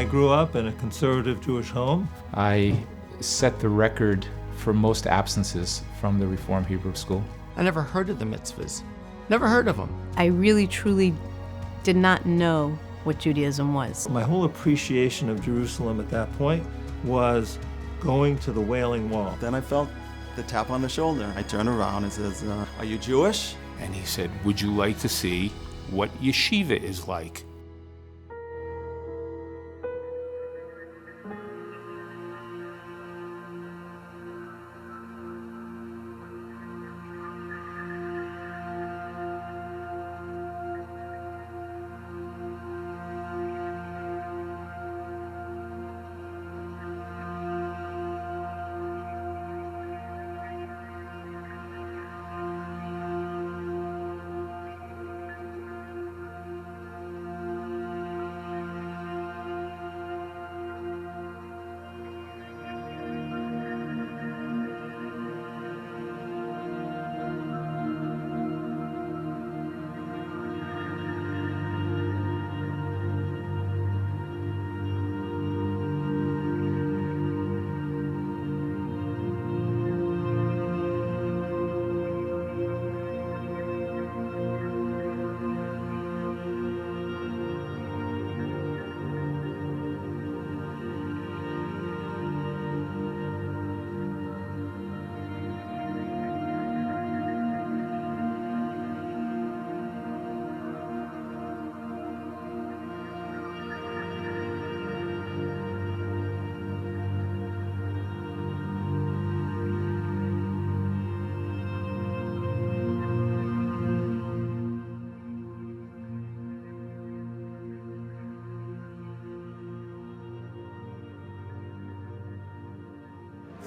I grew up in a conservative Jewish home. I set the record for most absences from the Reform Hebrew School. I never heard of the mitzvahs. Never heard of them. I really, truly did not know what Judaism was. My whole appreciation of Jerusalem at that point was going to the Wailing Wall. Then I felt the tap on the shoulder. I turned around and says, are you Jewish? And he said, would you like to see what yeshiva is like?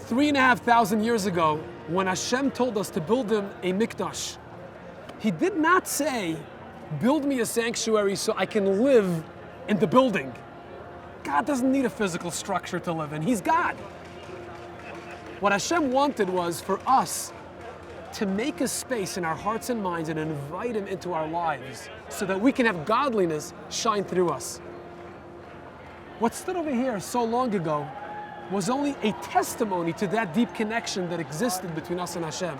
Three and a half thousand years ago, when Hashem told us to build him a mikdash, he did not say, build me a sanctuary so I can live in the building. God doesn't need a physical structure to live in. He's God. What Hashem wanted was for us to make a space in our hearts and minds and invite him into our lives so that we can have godliness shine through us. What stood over here so long ago was only a testimony to that deep connection that existed between us and Hashem.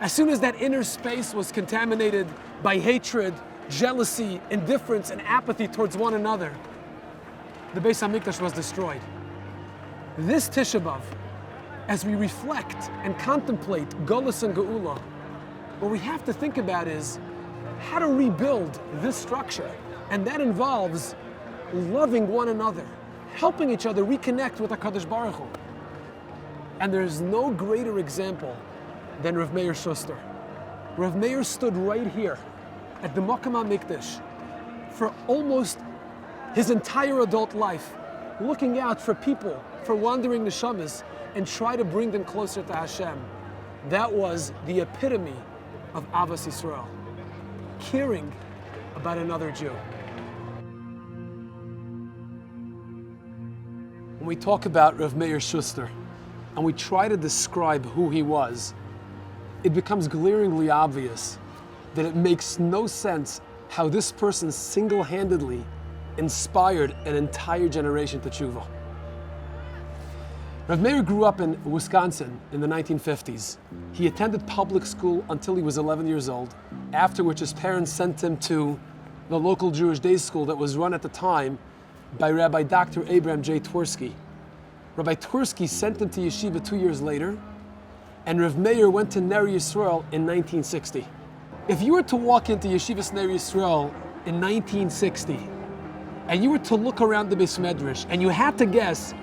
As soon as that inner space was contaminated by hatred, jealousy, indifference, and apathy towards one another, the Beis HaMikdash was destroyed. This Tisha B'Av, as we reflect and contemplate Golus and Geula, what we have to think about is how to rebuild this structure. And that involves loving one another, helping each other reconnect with HaKadosh Baruch Hu. And there's no greater example than Rav Meir Shuster. Rav Meir stood right here at the Makom HaMikdash for almost his entire adult life, looking out for people, for wandering neshamas, and try to bring them closer to Hashem. That was the epitome of Avas Yisrael, caring about another Jew. When we talk about Rav Meir Shuster and we try to describe who he was, it becomes glaringly obvious that it makes no sense how this person single-handedly inspired an entire generation to tshuva. Rav Meir grew up in Wisconsin in the 1950s. He attended public school until he was 11 years old, after which his parents sent him to the local Jewish day school that was run at the time by Rabbi Dr. Abraham J. Twersky. Rabbi Twersky sent him to yeshiva 2 years later, and Rav Meir went to Ner Yisrael in 1960. If you were to walk into Yeshivas Ner Yisrael in 1960, and you were to look around the Beis Medrash, and you had to guess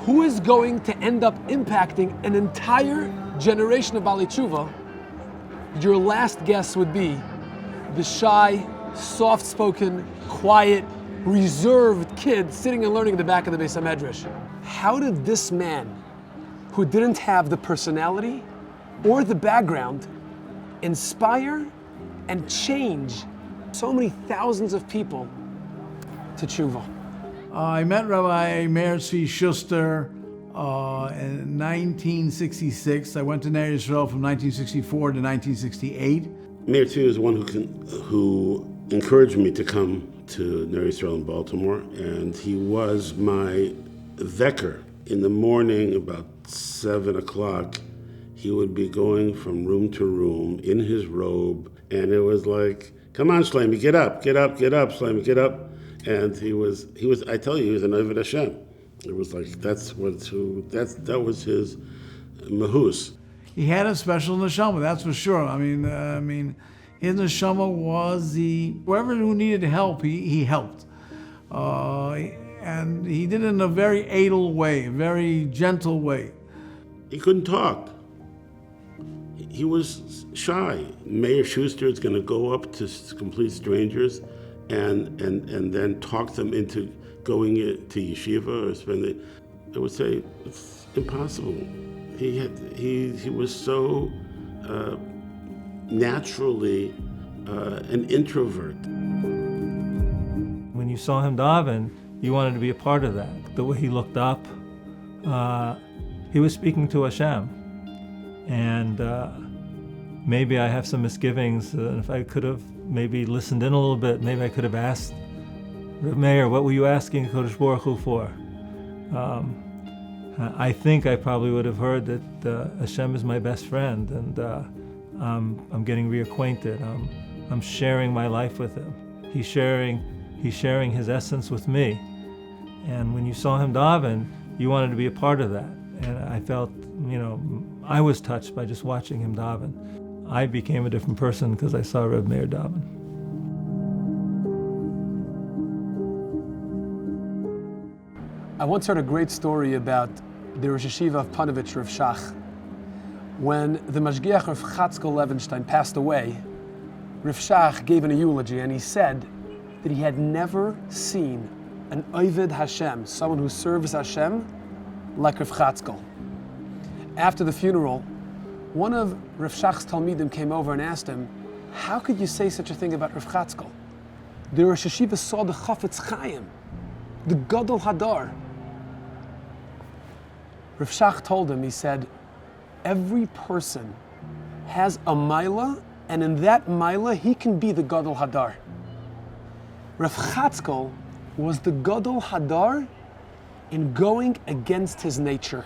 who is going to end up impacting an entire generation of Balei Tshuva, your last guess would be the shy, soft-spoken, quiet, reserved kid sitting and learning in the back of the Beis HaMedrash. How did this man, who didn't have the personality or the background, inspire and change so many thousands of people to tshuva? I met Rabbi Meir Tzvi Shuster in 1966. I went to Ner Yisrael from 1964 to 1968. Meir Tzvi was one who encouraged me to come to Ner Yisrael in Baltimore, and he was my vecker. In the morning, about 7 o'clock, he would be going from room to room in his robe, and it was like, come on, Shlomi, get up, Shlomi, get up. And he was. I tell you, he was an Oved Hashem. It was like, that was his mahus. He had a special neshama, that's for sure. I mean, his neshama was whoever who needed help, he helped. And he did it in a very adel way, a very gentle way. He couldn't talk. He was shy. Mayor Schuster is going to go up to complete strangers and then talk them into going to yeshiva or spending. I would say it's impossible. He was so naturally an introvert. When you saw him daven, you wanted to be a part of that. The way he looked up, he was speaking to Hashem. And maybe I have some misgivings. If I could have maybe listened in a little bit, maybe I could have asked, Reb Meir, what were you asking Kodesh Baruch Hu for? I think I probably would have heard that Hashem is my best friend, and I'm getting reacquainted. I'm sharing my life with him. He's sharing his essence with me. And when you saw him daven, you wanted to be a part of that. And I felt, I was touched by just watching him daven. I became a different person because I saw Reb Meir daven. I once heard a great story about the Rosh Yeshiva of Panovich, Rav Shach. When the Mashgiach Rav Chatzkel Levenstein passed away, Rav Shach gave a eulogy, and he said that he had never seen an Oved Hashem, someone who serves Hashem, like Rav Chatzkel. After the funeral, one of Rav Shach's Talmidim came over and asked him, how could you say such a thing about Rav Chatzkel? The Rosh Yeshiva saw the Chafetz Chaim, the Gadol Hadar. Rav Shach told him, he said, every person has a Maila, and in that Maila, he can be the Gadol Hadar. Rav Chatzkel was the Gadol Hadar in going against his nature.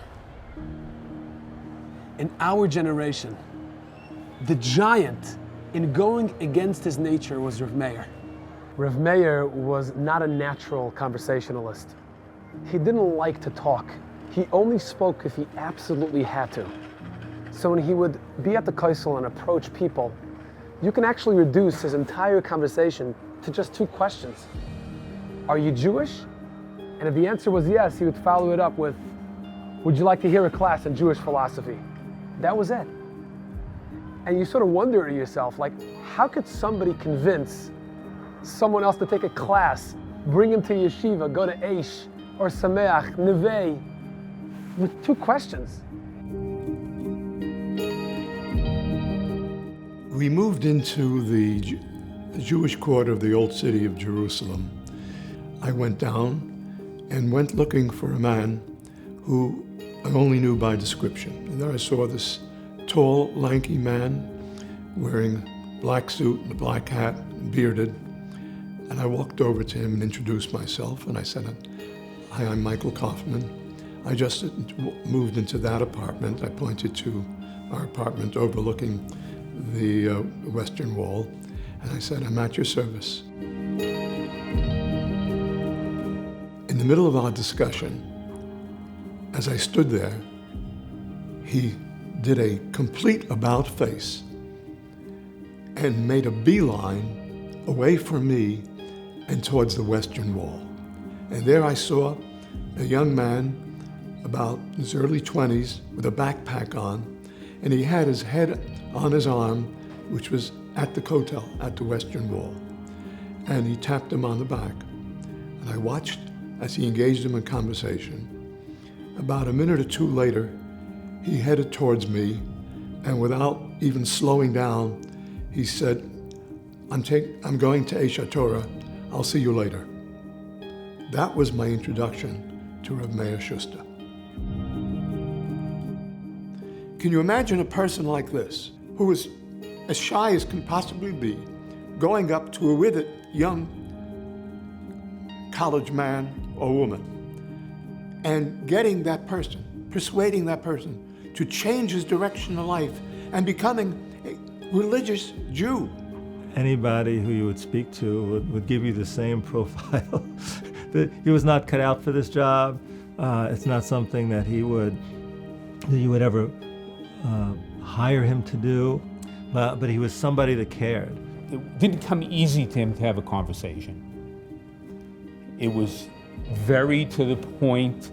In our generation, the giant in going against his nature was Rav Meir. Rav Meir was not a natural conversationalist. He didn't like to talk. He only spoke if he absolutely had to. So when he would be at the Kaisel and approach people, you can actually reduce his entire conversation to just 2 questions. Are you Jewish? And if the answer was yes, he would follow it up with, would you like to hear a class in Jewish philosophy? That was it. And you sort of wonder to yourself, like, how could somebody convince someone else to take a class, bring him to yeshiva, go to Eish, or Sameach, Nevei, with 2 questions? We moved into the Jewish quarter of the old city of Jerusalem. I went down and went looking for a man who I only knew by description. And there I saw this tall, lanky man wearing a black suit and a black hat, and bearded. And I walked over to him and introduced myself, and I said, hi, I'm Michael Kaufman. I just moved into that apartment. I pointed to our apartment overlooking the Western Wall, and I said, I'm at your service. In the middle of our discussion, as I stood there, he did a complete about face and made a beeline away from me and towards the Western Wall. And there I saw a young man about his early 20s with a backpack on, and he had his head on his arm, which was at the kotel, at the Western Wall. And he tapped him on the back. And I watched as he engaged him in conversation. About a minute or 2 later, he headed towards me, and without even slowing down, he said, I'm going to Eish HaTorah. I'll see you later. That was my introduction to Reb Meir Schuster. Can you imagine a person like this, who is as shy as can possibly be, going up to a withered young college man or woman, and getting that person, persuading that person to change his direction in life and becoming a religious Jew. Anybody who you would speak to would give you the same profile. That he was not cut out for this job. It's not something that you would ever hire him to do, but he was somebody that cared. It didn't come easy to him to have a conversation. It was very to the point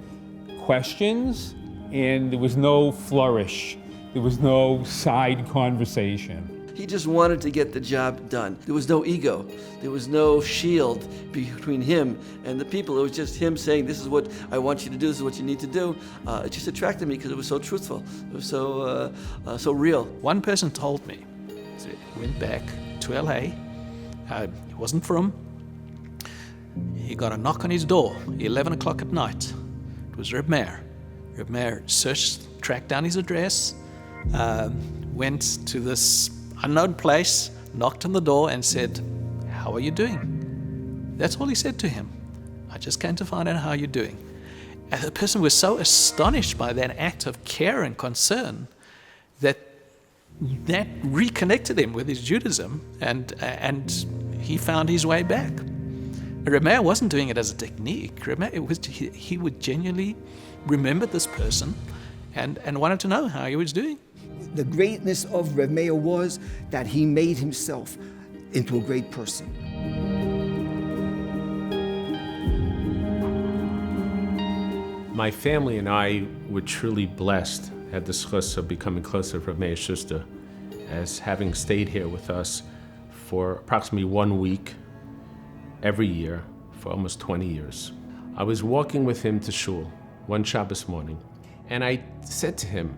questions, and there was no flourish. There was no side conversation. He just wanted to get the job done. There was no ego. There was no shield between him and the people. It was just him saying, this is what I want you to do, this is what you need to do. It just attracted me because it was so truthful. It was so real. One person told me, so he went back to LA. He wasn't from. He got a knock on his door, 11 o'clock at night. It was Reb Meir. Reb Meir tracked down his address, went to this unknown place, knocked on the door and said, how are you doing? That's all he said to him. I just came to find out how you're doing. And the person was so astonished by that act of care and concern that reconnected him with his Judaism, and he found his way back. Reb Meir wasn't doing it as a technique. Reb Meir, he would genuinely remember this person and wanted to know how he was doing. The greatness of Reb Meir was that he made himself into a great person. My family and I were truly blessed, had the zchus of becoming closer to Reb Meir Schuster, as having stayed here with us for approximately 1 week every year for almost 20 years. I was walking with him to shul one Shabbos morning, and I said to him,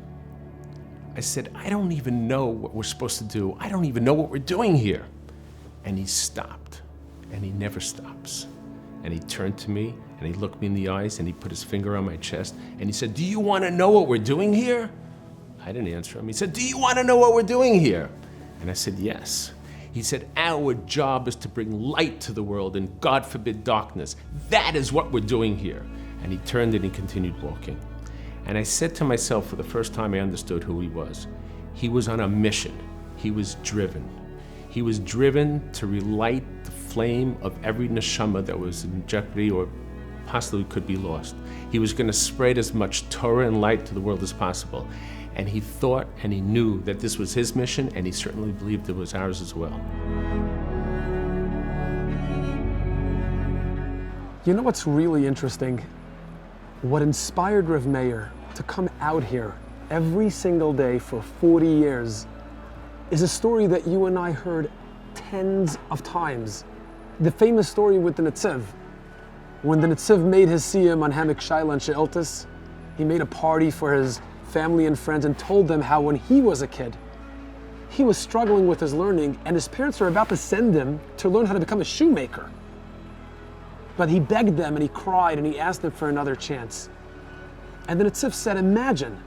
I said, I don't even know what we're supposed to do. I don't even know what we're doing here. And he stopped, and he never stops. And he turned to me, and he looked me in the eyes, and he put his finger on my chest, and he said, do you want to know what we're doing here? I didn't answer him. He said, do you want to know what we're doing here? And I said, yes. He said, our job is to bring light to the world and God forbid darkness. That is what we're doing here. And he turned and he continued walking. And I said to myself, for the first time I understood who he was. He was on a mission. He was driven. He was driven to relight the flame of every neshama that was in jeopardy or possibly could be lost. He was going to spread as much Torah and light to the world as possible. And he thought and he knew that this was his mission, and he certainly believed it was ours as well. You know what's really interesting? What inspired Reb Meir to come out here every single day for 40 years is a story that you and I heard tens of times. The famous story with the Netziv. When the Netziv made his siyum on Hamek Shaila and She'iltis, he made a party for his family and friends and told them how when he was a kid, he was struggling with his learning and his parents were about to send him to learn how to become a shoemaker. But he begged them and he cried and he asked them for another chance. And the Netziv said, imagine,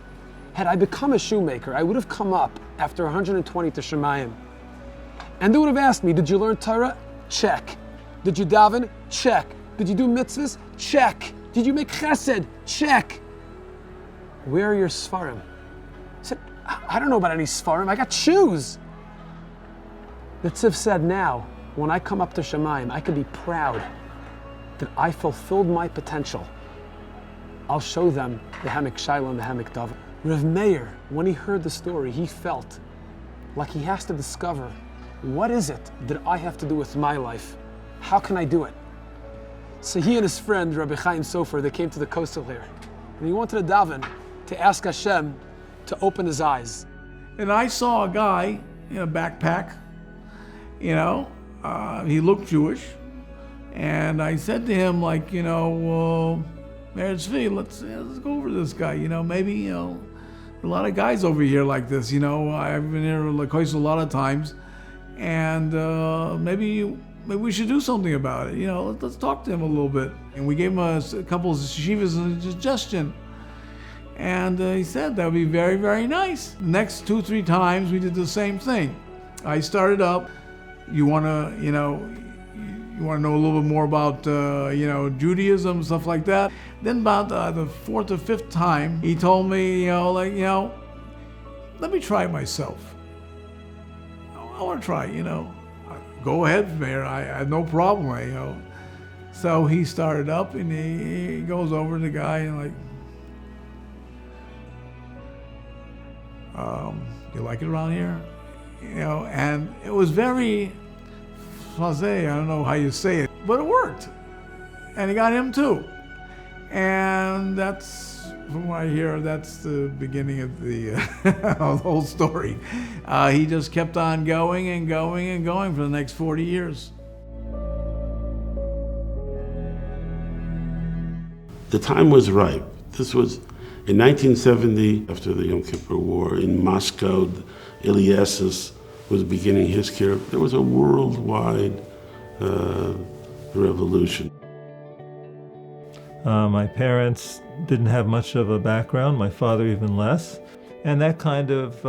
had I become a shoemaker, I would have come up after 120 to Shemayim. And they would have asked me, did you learn Torah? Check. Did you daven? Check. Did you do mitzvahs? Check. Did you make chesed? Check. Where are your Sfarim? I said, I don't know about any Sfarim, I got shoes. The Netziv said, now, when I come up to Shemayim, I can be proud that I fulfilled my potential. I'll show them the Hamek Shaila and the Hamek Daven. Reb Meir, when he heard the story, he felt like he has to discover, what is it that I have to do with my life? How can I do it? So he and his friend, Rabbi Chaim Sofer, they came to the coastal here. And he wanted to daven to ask Hashem to open his eyes. And I saw a guy in a backpack, he looked Jewish. And I said to him, well, Meir Tzvi, let's go over this guy. Maybe, a lot of guys over here like this. I've been here a lot of times. And maybe we should do something about it. Let's talk to him a little bit. And we gave him a couple of yeshivas and a suggestion. And he said that would be very, very nice. The next 2-3 times we did the same thing. I started up. You want to, You want to know a little bit more about, Judaism, stuff like that. Then about the fourth or fifth time, he told me, let me try it myself. I want to try, Go ahead, Mayor. I have no problem, So he started up, and he goes over to the guy and you like it around here? And it was very blasé, I don't know how you say it, but it worked. And he got him too. And that's, from what I hear, that's the beginning of the whole story. He just kept on going and going and going for the next 40 years. The time was ripe. This was in 1970, after the Yom Kippur War, in Moscow. Eliassus was beginning his career. There was a worldwide revolution. My parents didn't have much of a background, my father even less. And that kind of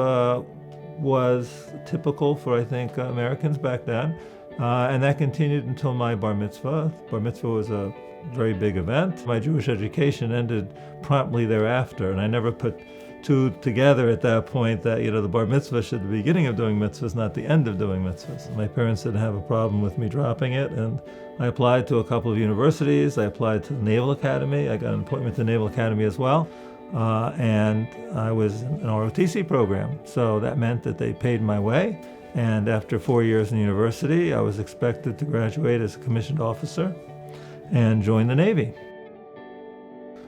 was typical for, I think, Americans back then. And that continued until my bar mitzvah. Bar mitzvah was a very big event. My Jewish education ended promptly thereafter, and I never put two together at that point that, the bar mitzvah should be the beginning of doing mitzvahs, not the end of doing mitzvahs. My parents didn't have a problem with me dropping it, and I applied to a couple of universities. I applied to the Naval Academy. I got an appointment to the Naval Academy as well. And I was in an ROTC program, so that meant that they paid my way. And after 4 years in university, I was expected to graduate as a commissioned officer and join the Navy.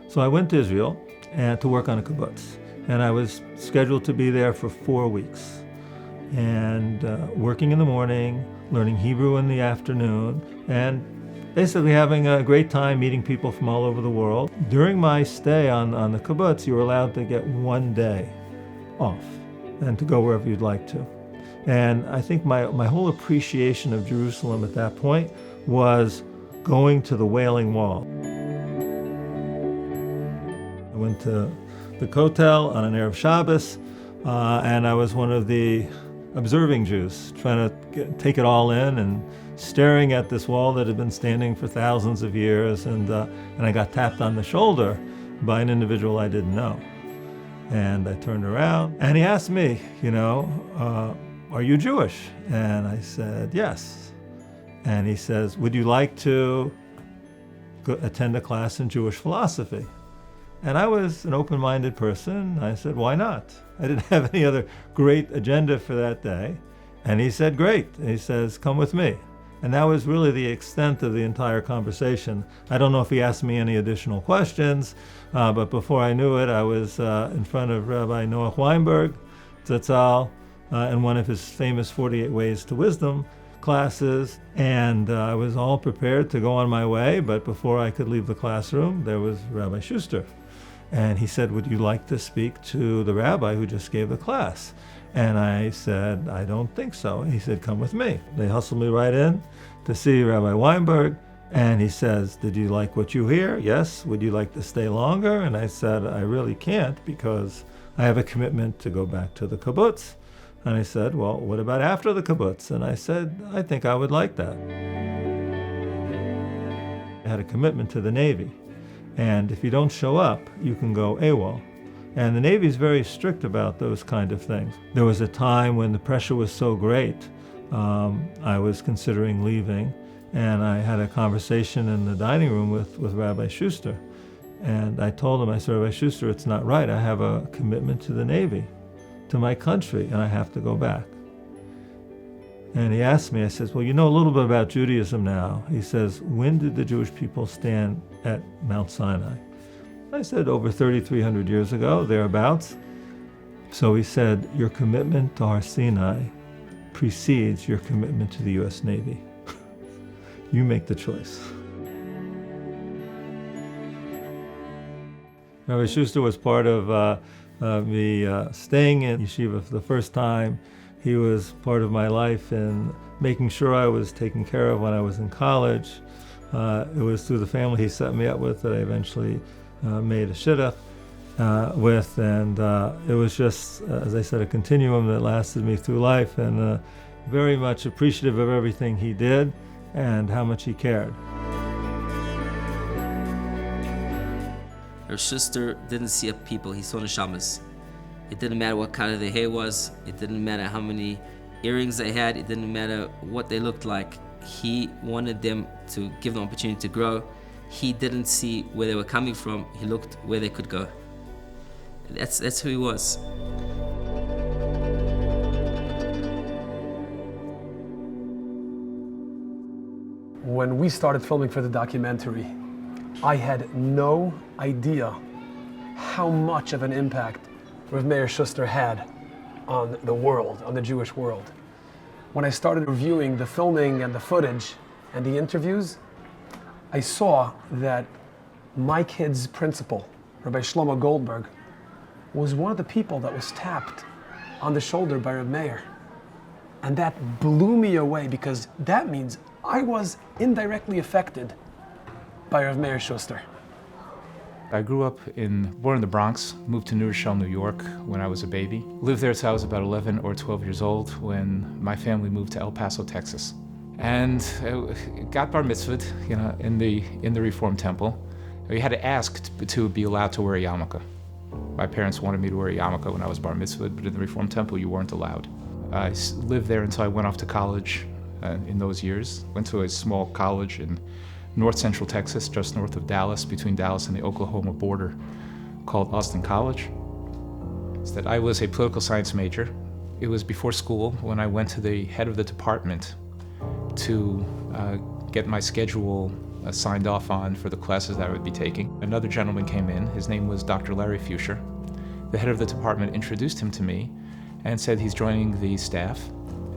So I went to Israel and to work on a kibbutz. And I was scheduled to be there for 4 weeks. And working in the morning, learning Hebrew in the afternoon, and basically having a great time meeting people from all over the world. During my stay on the kibbutz, you were allowed to get 1 day off and to go wherever you'd like to. And I think my whole appreciation of Jerusalem at that point was going to the Wailing Wall. I went to the Kotel on an Erev Shabbos, and I was one of the observing Jews, trying to take it all in and staring at this wall that had been standing for thousands of years, and I got tapped on the shoulder by an individual I didn't know. And I turned around, and he asked me, are you Jewish? And I said, yes. And he says, would you like to attend a class in Jewish philosophy? And I was an open-minded person. I said, why not? I didn't have any other great agenda for that day. And he said, great. And he says, come with me. And that was really the extent of the entire conversation. I don't know if he asked me any additional questions, but before I knew it, I was in front of Rabbi Noach Weinberg, Zatzal, in one of his famous 48 Ways to Wisdom classes, and I was all prepared to go on my way, but before I could leave the classroom, there was Rabbi Schuster. And he said, would you like to speak to the rabbi who just gave the class? And I said, I don't think so. And he said, come with me. They hustled me right in to see Rabbi Weinberg, and he says, did you like what you hear? Yes. Would you like to stay longer? And I said, I really can't, because I have a commitment to go back to the kibbutz. And I said, well, what about after the kibbutz? And I said, I think I would like that. I had a commitment to the Navy. And if you don't show up, you can go AWOL. And the Navy is very strict about those kind of things. There was a time when the pressure was so great, I was considering leaving. And I had a conversation in the dining room with Rabbi Schuster. And I told him, I said, Rabbi Schuster, it's not right. I have a commitment to the Navy, to my country, and I have to go back. And he asked me, I says, well, you know a little bit about Judaism now. He says, when did the Jewish people stand at Mount Sinai? I said, over 3,300 years ago, thereabouts. So he said, your commitment to Har Sinai precedes your commitment to the U.S. Navy. You make the choice. Rabbi Schuster was part of me staying in yeshiva for the first time. He was part of my life and making sure I was taken care of when I was in college. It was through the family he set me up with that I eventually made a shidduch with, and it was just, as I said, a continuum that lasted me through life, and very much appreciative of everything he did. and how much he cared. Her sister didn't see people, he saw neshamas. It didn't matter what color their hair was, it didn't matter how many earrings they had, it didn't matter what they looked like. He wanted them to give them opportunity to grow. He didn't see where they were coming from, he looked where they could go. That's who he was. When we started filming for the documentary, I had no idea how much of an impact Rav Meir Shuster had on the world, on the Jewish world. When I started reviewing the filming and the footage and the interviews, I saw that my kid's principal, Rabbi Shlomo Goldberg, was one of the people that was tapped on the shoulder by Rav Meir. And that blew me away, because that means I was indirectly affected by Rav Meir Shuster. I grew up born in the Bronx, moved to New Rochelle, New York when I was a baby. Lived there till I was about 11 or 12 years old when my family moved to El Paso, Texas. And got bar mitzvahed, in the Reform Temple. We had to ask to be allowed to wear a yarmulke. My parents wanted me to wear a yarmulke when I was bar mitzvahed, but in the Reform Temple you weren't allowed. I lived there until I went off to college in those years. Went to a small college in North Central Texas, just north of Dallas, between Dallas and the Oklahoma border, called Austin College. So that I was a political science major. It was before school when I went to the head of the department to get my schedule signed off on for the classes that I would be taking. Another gentleman came in. His name was Dr. Larry Fuscher. The head of the department introduced him to me and said he's joining the staff,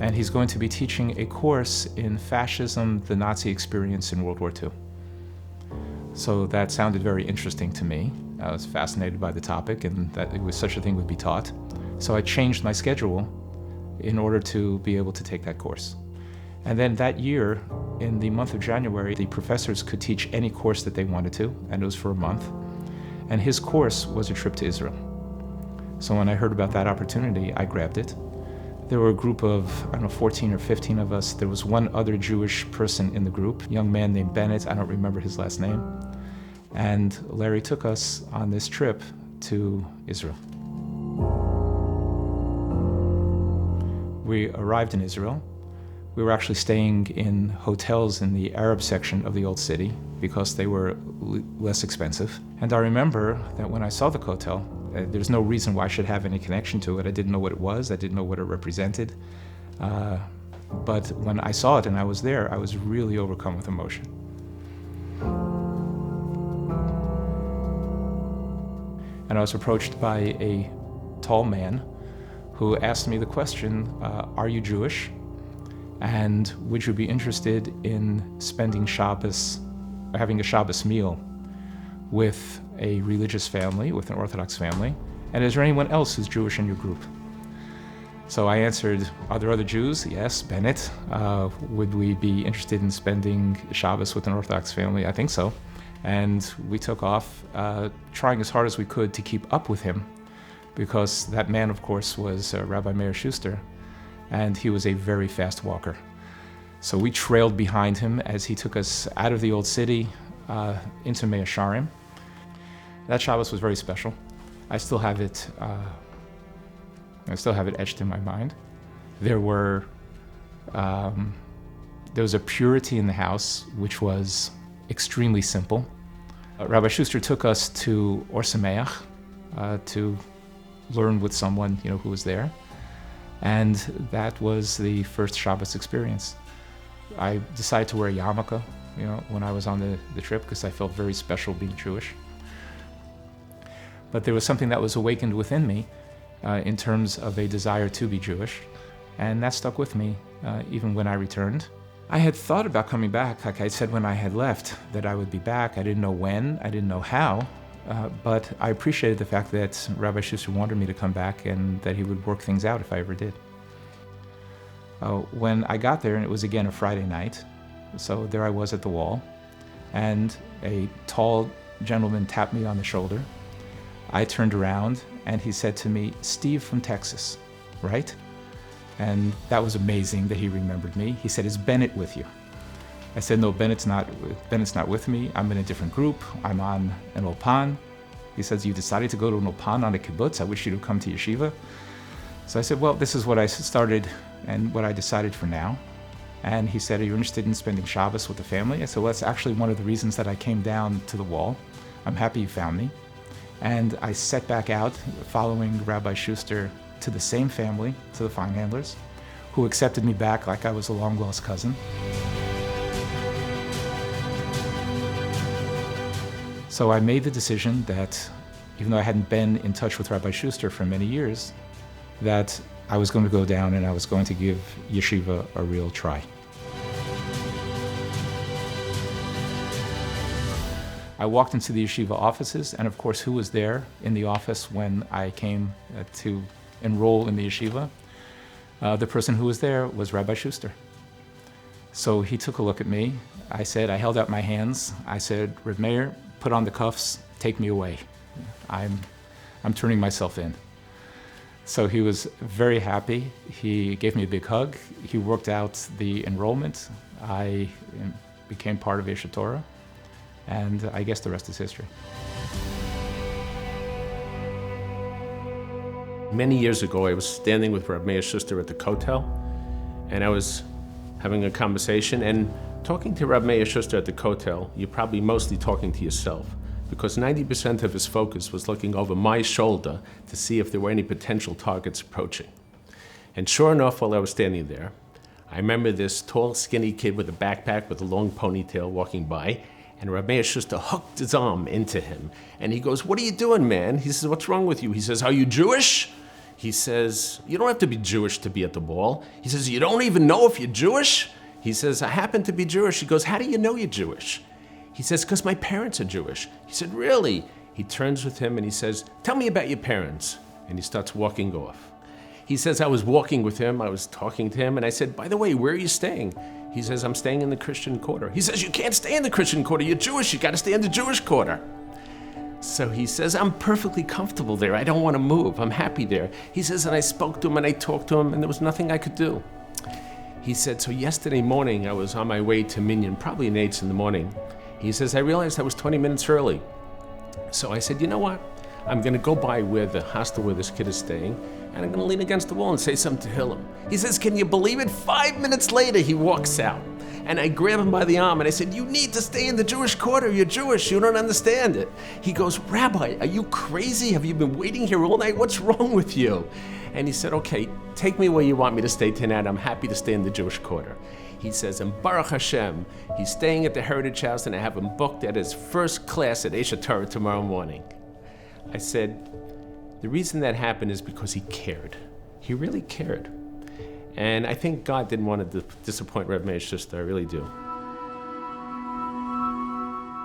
and he's going to be teaching a course in fascism, the Nazi experience in World War II. So that sounded very interesting to me. I was fascinated by the topic and that it was such a thing would be taught. So I changed my schedule in order to be able to take that course. And then that year, in the month of January, the professors could teach any course that they wanted to, and it was for a month. And his course was a trip to Israel. So when I heard about that opportunity, I grabbed it. There were a group of, 14 or 15 of us. There was one other Jewish person in the group, a young man named Bennett. I don't remember his last name. And Larry took us on this trip to Israel. We arrived in Israel. We were actually staying in hotels in the Arab section of the old city because they were less expensive. And I remember that when I saw the Kotel, there's no reason why I should have any connection to it. I didn't know what it was. I didn't know what it represented. But when I saw it and I was there, I was really overcome with emotion. And I was approached by a tall man who asked me the question, are you Jewish? And would you be interested in spending Shabbos, or having a Shabbos meal with a religious family, with an Orthodox family? And is there anyone else who's Jewish in your group? So I answered, are there other Jews? Yes, Bennett. Would we be interested in spending Shabbos with an Orthodox family? I think so. And we took off, trying as hard as we could to keep up with him, because that man, of course, was Rabbi Meir Shuster, and he was a very fast walker. So we trailed behind him as he took us out of the old city into Mea Sharim. That Shabbos was very special. I still have it etched in my mind. There was a purity in the house which was extremely simple. Rabbi Shuster took us to Or Sameach to learn with someone who was there, and that was the first Shabbos experience. I decided to wear a yarmulke, when I was on the trip, because I felt very special being Jewish. But there was something that was awakened within me in terms of a desire to be Jewish, and that stuck with me even when I returned. I had thought about coming back, like I said when I had left, that I would be back. I didn't know when, I didn't know how, but I appreciated the fact that Rabbi Shuster wanted me to come back and that he would work things out if I ever did. When I got there, and it was again a Friday night, so there I was at the wall, and a tall gentleman tapped me on the shoulder. I turned around and he said to me, Steve from Texas, right? And that was amazing that he remembered me. He said, is Bennett with you? I said, no, Bennett's not with me. I'm in a different group. I'm on an Ulpan. He says, you decided to go to an Ulpan on a kibbutz? I wish you'd have come to yeshiva. So I said, well, this is what I started and what I decided for now. And he said, are you interested in spending Shabbos with the family? I said, well, that's actually one of the reasons that I came down to the wall. I'm happy you found me. And I set back out following Rabbi Schuster to the same family, to the Feinhandlers, who accepted me back like I was a long-lost cousin. So I made the decision that, even though I hadn't been in touch with Rabbi Schuster for many years, that I was going to go down and I was going to give yeshiva a real try. I walked into the yeshiva offices, and of course, who was there in the office when I came to enroll in the yeshiva? The person who was there was Rabbi Schuster. So he took a look at me. I held out my hands. I said, Reb Meir, put on the cuffs, take me away. I'm turning myself in. So he was very happy. He gave me a big hug. He worked out the enrollment. I became part of Aish HaTorah, and I guess the rest is history. Many years ago, I was standing with Reb Meir Schuster at the Kotel, and I was having a conversation, and talking to Reb Meir Schuster at the Kotel, you're probably mostly talking to yourself, because 90% of his focus was looking over my shoulder to see if there were any potential targets approaching. And sure enough, while I was standing there, I remember this tall, skinny kid with a backpack with a long ponytail walking by, and Reb Meir Schuster hooked his arm into him, and he goes, what are you doing, man? He says, what's wrong with you? He says, are you Jewish? He says, you don't have to be Jewish to be at the ball. He says, you don't even know if you're Jewish? He says, I happen to be Jewish. He goes, how do you know you're Jewish? He says, because my parents are Jewish. He said, really? He turns with him and he says, tell me about your parents. And he starts walking off. He says, I was walking with him, I was talking to him, and I said, by the way, where are you staying? He says, I'm staying in the Christian Quarter. He says, you can't stay in the Christian Quarter, you're Jewish, you gotta stay in the Jewish Quarter. So he says, I'm perfectly comfortable there, I don't wanna move, I'm happy there. He says, and I spoke to him and I talked to him and there was nothing I could do. He said, so yesterday morning I was on my way to Minyan, probably in 8 in the morning. He says, I realized I was 20 minutes early. So I said, you know what? I'm gonna go by where the hostel where this kid is staying, and I'm gonna lean against the wall and say something to Hillel. He says, can you believe it? 5 minutes later, he walks out. And I grab him by the arm and I said, you need to stay in the Jewish Quarter, you're Jewish, you don't understand it. He goes, Rabbi, are you crazy? Have you been waiting here all night? What's wrong with you? And he said, okay, take me where you want me to stay tonight. I'm happy to stay in the Jewish Quarter. He says, and Baruch Hashem, he's staying at the Heritage House and I have him booked at his first class at Aish HaTorah tomorrow morning. I said, the reason that happened is because he cared. He really cared. And I think God didn't want to disappoint Reb Meir Schuster, I really do.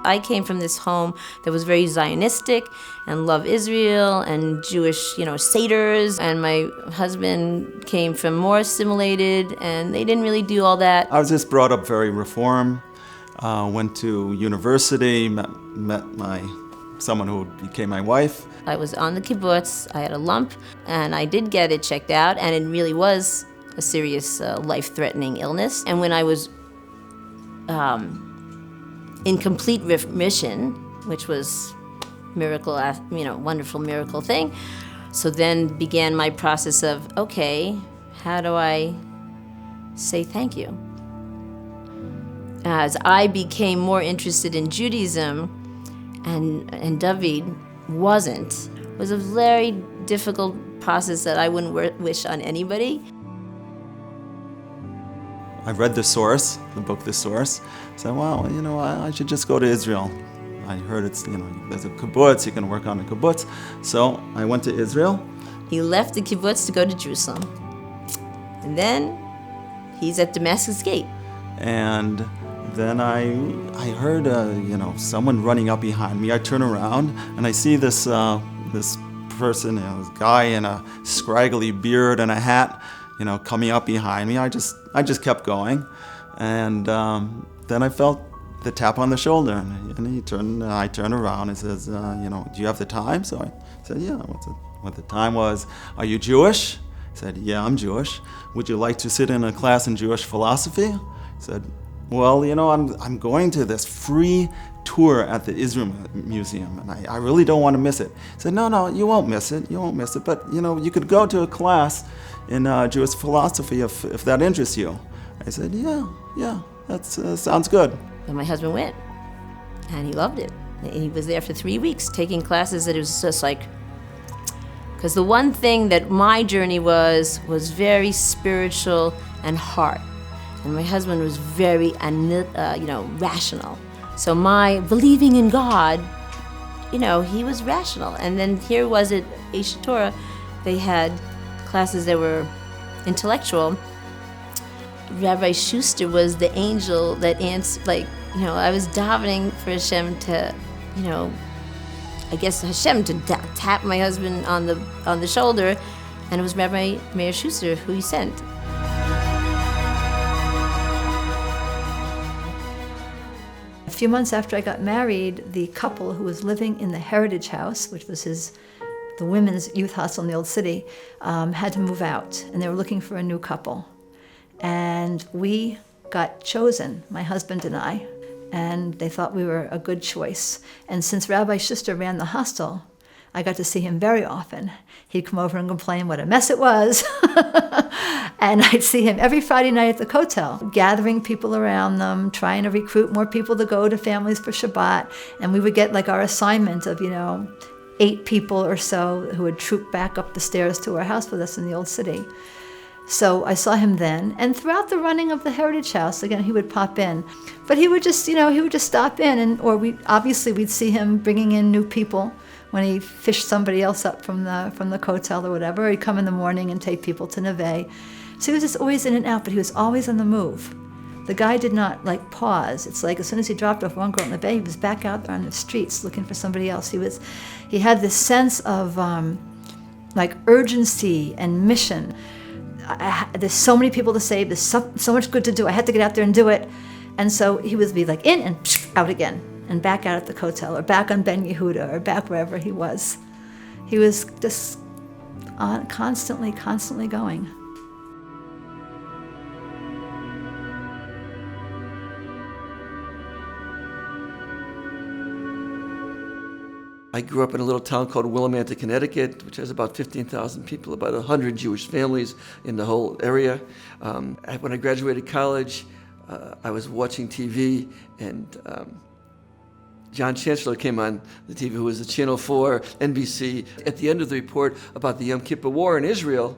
I came from this home that was very Zionistic and loved Israel and Jewish, seders. And my husband came from more assimilated, and they didn't really do all that. I was just brought up very reform. Went to university, met someone who became my wife. I was on the kibbutz. I had a lump, and I did get it checked out, and it really was a serious life-threatening illness. And when I was in complete remission, which was miracle, wonderful miracle thing. So then began my process of, okay, how do I say thank you? As I became more interested in Judaism, and David wasn't, it was a very difficult process that I wouldn't wish on anybody. I read The Source, the book The Source. Said, wow, I should just go to Israel. I heard it's, there's a kibbutz, you can work on a kibbutz. So I went to Israel. He left the kibbutz to go to Jerusalem. And then he's at Damascus Gate. And then I heard, someone running up behind me. I turn around and I see this person, this guy in a scraggly beard and a hat, coming up behind me. I just kept going, and then I felt the tap on the shoulder, and I turned around and says, do you have the time? So I said, yeah. What the time was, are you Jewish? I said, yeah, I'm Jewish. Would you like to sit in a class in Jewish philosophy? I said, Well, I'm going to this free tour at the Israel Museum, and I really don't want to miss it. He said, no, you won't miss it. You won't miss it. But, you could go to a class in Jewish philosophy if that interests you. I said, yeah, that sounds good. And my husband went, and he loved it. And he was there for 3 weeks taking classes that it was just like, because the one thing that my journey was very spiritual and heart. And my husband was very, rational. So my believing in God, he was rational. And then here was at Aish Torah, they had classes that were intellectual. Rabbi Schuster was the angel that answered, I was davening for Hashem to, I guess Hashem to tap my husband on the shoulder, and it was Rabbi Meir Schuster who he sent. A few months after I got married, the couple who was living in the Heritage House, which was the women's youth hostel in the Old City, had to move out, and they were looking for a new couple. And we got chosen, my husband and I, and they thought we were a good choice. And since Rabbi Schuster ran the hostel, I got to see him very often. He'd come over and complain what a mess it was. And I'd see him every Friday night at the Kotel, gathering people around them, trying to recruit more people to go to families for Shabbat. And we would get our assignment of, 8 people or so who would troop back up the stairs to our house with us in the Old City. So I saw him then, and throughout the running of the Heritage House, again, he would pop in. But he would just, stop in, we'd see him bringing in new people when he fished somebody else up from the Kotel or whatever. Or he'd come in the morning and take people to Neve. So he was just always in and out, but he was always on the move. The guy did not pause. It's like as soon as he dropped off one girl in the bay, he was back out there on the streets looking for somebody else. He had this sense of urgency and mission. There's so many people to save. There's so much good to do. I had to get out there and do it. And so he would be in and out again, and back out at the Kotel, or back on Ben Yehuda, or back wherever he was. He was just constantly going. I grew up in a little town called Willimantic, Connecticut, which has about 15,000 people, about 100 Jewish families in the whole area. When I graduated college, I was watching TV, and John Chancellor came on the TV, who was the Channel 4, NBC. At the end of the report about the Yom Kippur War in Israel,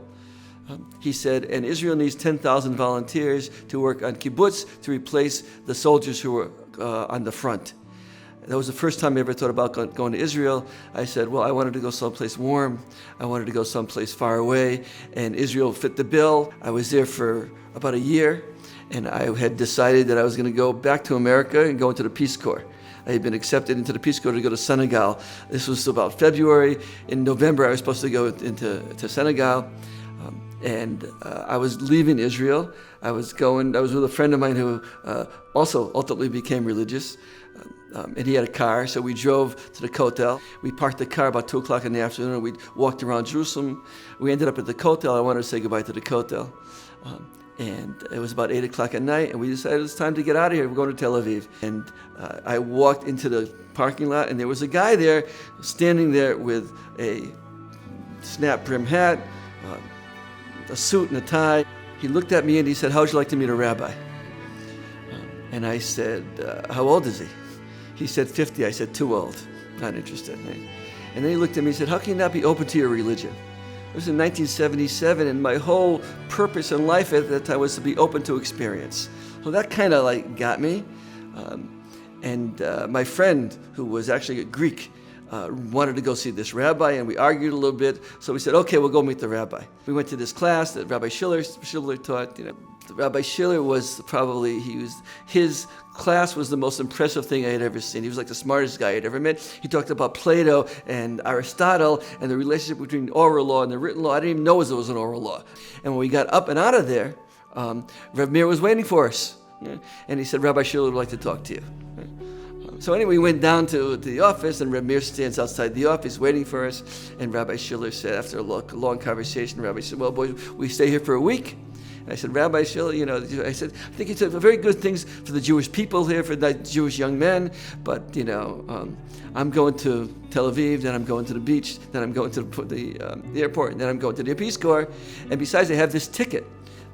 he said, and Israel needs 10,000 volunteers to work on kibbutz to replace the soldiers who were on the front. That was the first time I ever thought about going to Israel. I said, well, I wanted to go someplace warm. I wanted to go someplace far away, and Israel fit the bill. I was there for about a year, and I had decided that I was going to go back to America and go into the Peace Corps. I had been accepted into the Peace Corps to go to Senegal. This was about February. In November, I was supposed to go to Senegal, and I was leaving Israel. I was with a friend of mine who also ultimately became religious. And he had a car, so we drove to the Kotel. We parked the car about 2 o'clock in the afternoon, and we walked around Jerusalem. We ended up at the Kotel. I wanted to say goodbye to the Kotel. And it was about 8 o'clock at night, and we decided it's time to get out of here. We're going to Tel Aviv. And I walked into the parking lot, and there was a guy there, standing there with a snap brim hat, a suit and a tie. He looked at me and he said, "How would you like to meet a rabbi?" And I said, "How old is he?" He said 50. I said, "Too old, not interested." And then he looked at me and said, "How can you not be open to your religion?" It was in 1977, and my whole purpose in life at that time was to be open to experience. So that kind of got me. My friend, who was actually a Greek, wanted to go see this rabbi, and we argued a little bit. So we said, "Okay, we'll go meet the rabbi." We went to this class that Rabbi Schiller taught. Rabbi Schiller was probably, his class was the most impressive thing I had ever seen. He was like the smartest guy I'd ever met. He talked about Plato and Aristotle and the relationship between oral law and the written law. I didn't even know there was an oral law. And when we got up and out of there, Rav Meir was waiting for us. And he said, "Rabbi Schiller would like to talk to you." So anyway, we went down to the office, and Rav Meir stands outside the office waiting for us. And Rabbi Schiller said, after a long conversation, Rabbi said, "Well, boys, we stay here for a week." I said, Rabbi Shiller, you know, I said, I think it's a very good things for the Jewish people here, for the Jewish young men, but, you know, I'm going to Tel Aviv, then I'm going to the beach, then I'm going to the airport, and then I'm going to the Peace Corps, and besides, I have this ticket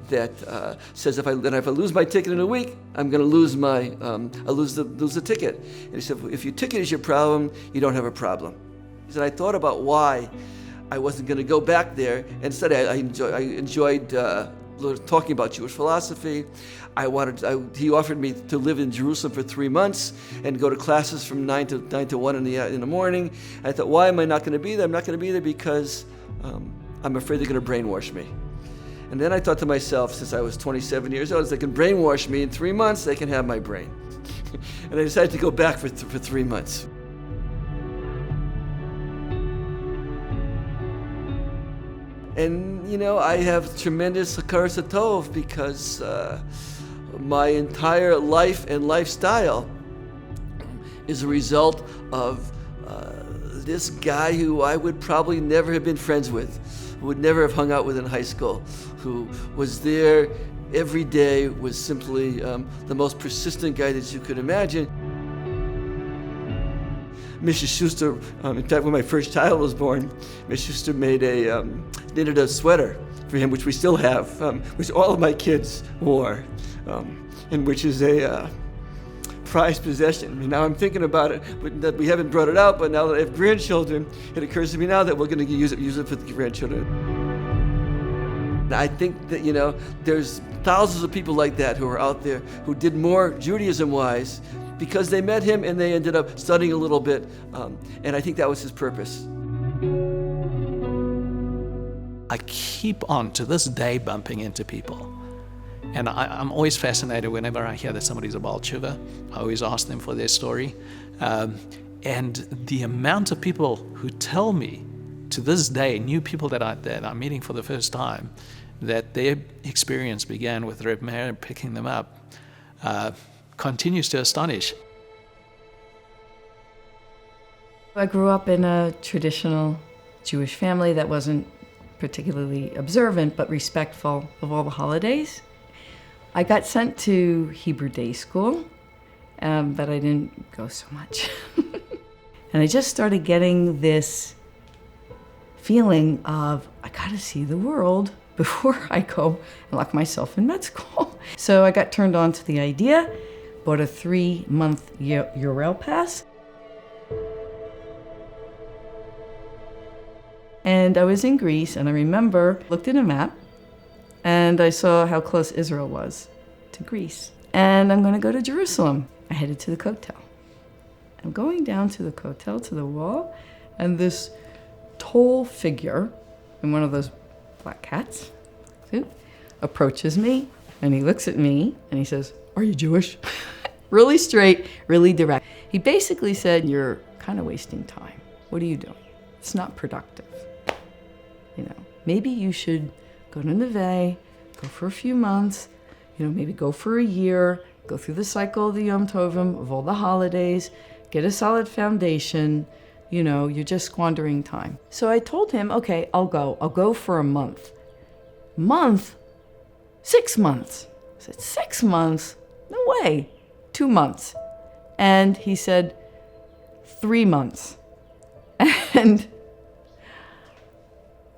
that says if I lose my ticket in a week, I'm going to lose lose the ticket. And he said, if your ticket is your problem, you don't have a problem. He said, I thought about why I wasn't going to go back there. Instead, I enjoyed talking about Jewish philosophy. He offered me to live in Jerusalem for 3 months and go to classes from 9 to 1 in the morning. And I thought, why am I not going to be there? I'm not going to be there because I'm afraid they're going to brainwash me. And then I thought to myself, since I was 27 years old, if they can brainwash me in 3 months, they can have my brain. And I decided to go back for 3 months. And, you know, I have tremendous hakaras hatov because my entire life and lifestyle is a result of this guy who I would probably never have been friends with, who would never have hung out with in high school, who was there every day, was simply the most persistent guy that you could imagine. Mrs. Schuster, in fact, when my first child was born, Mrs. Schuster knitted a sweater for him, which we still have, which all of my kids wore, and which is a prized possession. I mean, now I'm thinking about it, but that we haven't brought it out, but now that I have grandchildren, it occurs to me now that we're going to use it for the grandchildren. I think that, you know, there's thousands of people like that who are out there who did more Judaism-wise because they met him and they ended up studying a little bit, and I think that was his purpose. I keep on, to this day, bumping into people. And I'm always fascinated whenever I hear that somebody's a Baal Tshuva. I always ask them for their story. And the amount of people who tell me, to this day, new people that I'm meeting for the first time, that their experience began with Reb Meir picking them up, continues to astonish. I grew up in a traditional Jewish family that wasn't particularly observant, but respectful of all the holidays. I got sent to Hebrew day school, but I didn't go so much. And I just started getting this feeling of, I gotta see the world before I go and lock myself in med school. So I got turned on to the idea, bought a 3-month Yorel pass. And I was in Greece, and I remember, looked at a map, and I saw how close Israel was to Greece. And I'm gonna go to Jerusalem. I headed to the Kotel. I'm going down to the Kotel, to the wall, and this tall figure in one of those black hats approaches me, and he looks at me, and he says, "Are you Jewish?" Really straight, really direct. He basically said, "You're kind of wasting time. What are you doing? It's not productive. You know, maybe you should go to Neve, go for a few months, you know, maybe go for a year, go through the cycle of the Yom Tovim, of all the holidays, get a solid foundation. You know, you're just squandering time." So I told him, okay, I'll go for a month. 6 months. I said, 6 months? No way. 2 months. And he said, 3 months. And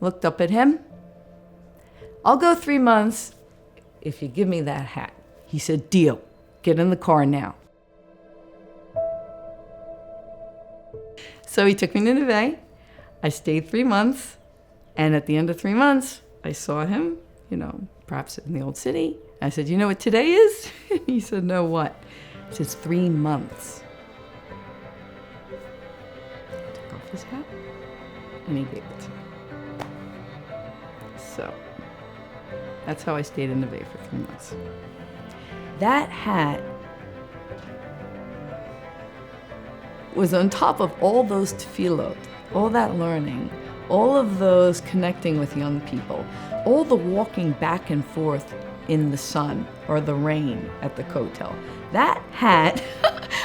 looked up at him. "I'll go 3 months if you give me that hat." He said, "Deal. Get in the car now." So he took me to Neve. I stayed 3 months. And at the end of 3 months, I saw him, you know, perhaps in the old city. I said, "You know what today is?" He said, "No, what?" I said, "It's 3 months. He took off his hat and he gave it to me. So that's how I stayed in Neve for 3 months. That hat was on top of all those tefillot, all that learning, all of those connecting with young people, all the walking back and forth in the sun or the rain at the Kotel. That hat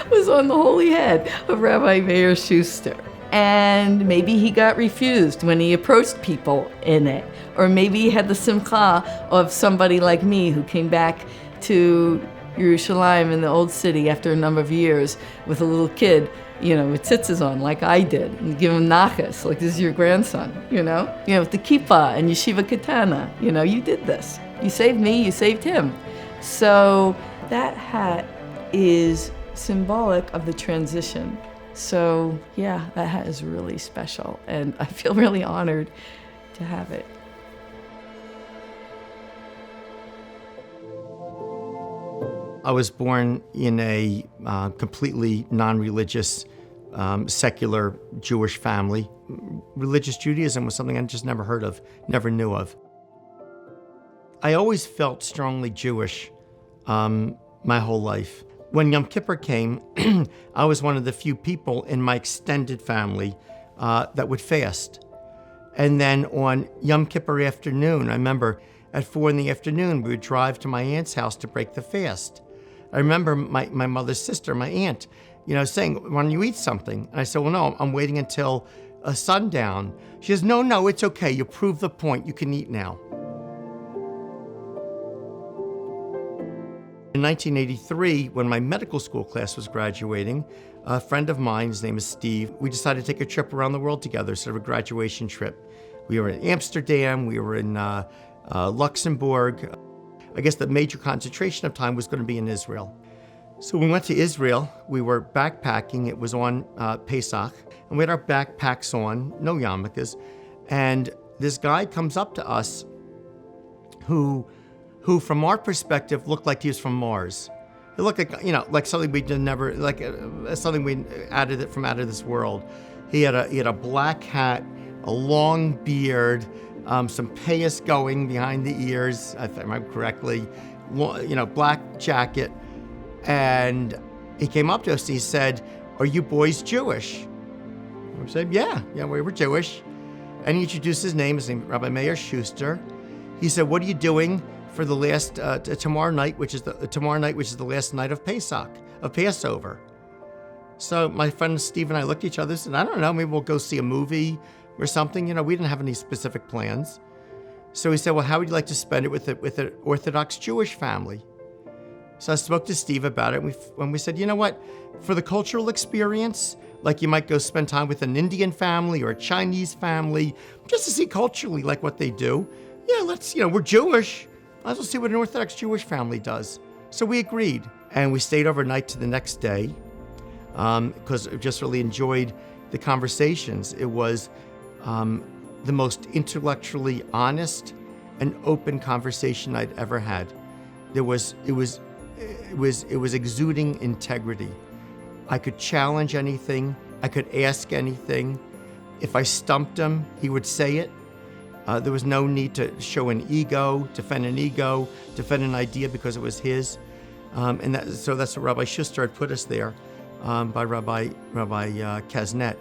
was on the holy head of Rabbi Meir Schuster. And maybe he got refused when he approached people in it. Or maybe he had the simcha of somebody like me who came back to Yerushalayim in the old city after a number of years with a little kid, with tzitzis on, like I did, and give him nachas, like this is your grandson, with the kippah and yeshiva katana, you did this. You saved me, you saved him. So that hat is symbolic of the transition. So yeah, that hat is really special, and I feel really honored to have it. I was born in a completely non-religious, secular Jewish family. Religious Judaism was something I just never heard of, never knew of. I always felt strongly Jewish my whole life. When Yom Kippur came, I was one of the few people in my extended family that would fast. And then on Yom Kippur afternoon, I remember at 4 p.m, we would drive to my aunt's house to break the fast. I remember my mother's sister, my aunt, saying, why don't you eat something? And I said, well, no, I'm waiting until sundown. She says, no, it's okay. You proved the point. You can eat now. In 1983, when my medical school class was graduating, a friend of mine, his name is Steve, we decided to take a trip around the world together, sort of a graduation trip. We were in Amsterdam, we were in Luxembourg. I guess the major concentration of time was going to be in Israel. So we went to Israel, we were backpacking, it was on Pesach, and we had our backpacks on, no yarmulkes, and this guy comes up to us who from our perspective looked like he was from Mars. It looked like, like something we never, like something we added it from out of this world. He had a black hat, a long beard, some payas going behind the ears, if I remember correctly, black jacket. And he came up to us and he said, are you boys Jewish? We said, yeah, we were Jewish. And he introduced his name, Rabbi Meir Schuster. He said, what are you doing for the last, tomorrow night, which is the last night of Pesach, of Passover? So my friend Steve and I looked at each other and said, I don't know, maybe we'll go see a movie or something. We didn't have any specific plans. So he said, well, how would you like to spend it with an Orthodox Jewish family? So I spoke to Steve about it, and we said, you know what, for the cultural experience, like you might go spend time with an Indian family or a Chinese family, just to see culturally like what they do. Yeah, let's, we're Jewish. Let's see what an Orthodox Jewish family does. So we agreed, and we stayed overnight to the next day, because I just really enjoyed the conversations. It was the most intellectually honest and open conversation I'd ever had. It was exuding integrity. I could challenge anything. I could ask anything. If I stumped him, he would say it. There was no need to show an ego, defend an idea because it was his. So that's what Rabbi Schuster had put us there by Rabbi Kaznet.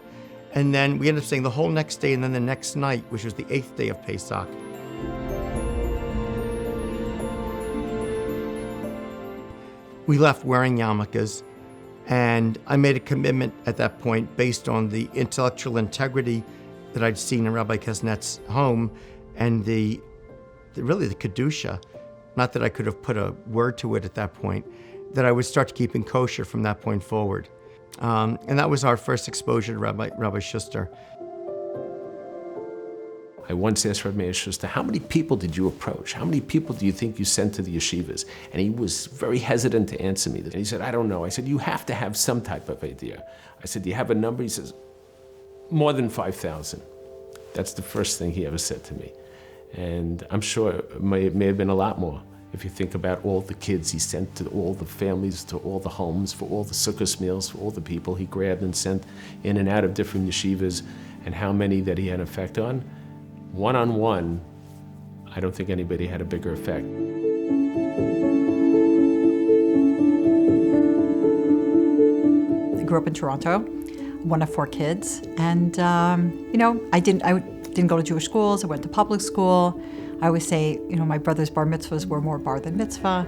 And then we ended up staying the whole next day and then the next night, which was the 8th day of Pesach. We left wearing yarmulkes, and I made a commitment at that point based on the intellectual integrity that I'd seen in Rabbi Kaznet's home and the Kedusha, not that I could have put a word to it at that point, that I would start keeping kosher from that point forward. And that was our first exposure to Rabbi Schuster. I once asked Rabbi Meir Schuster, how many people did you approach? How many people do you think you sent to the yeshivas? And he was very hesitant to answer me. And he said, I don't know. I said, you have to have some type of idea. I said, do you have a number? He says, more than 5,000. That's the first thing he ever said to me. And I'm sure it may have been a lot more. If you think about all the kids he sent to all the families, to all the homes, for all the sukkah meals, for all the people he grabbed and sent in and out of different yeshivas, and how many that he had an effect on. One-on-one, I don't think anybody had a bigger effect. I grew up in Toronto, one of 4 kids, and I didn't go to Jewish schools. I went to public school. I always say, my brother's bar mitzvahs were more bar than mitzvah,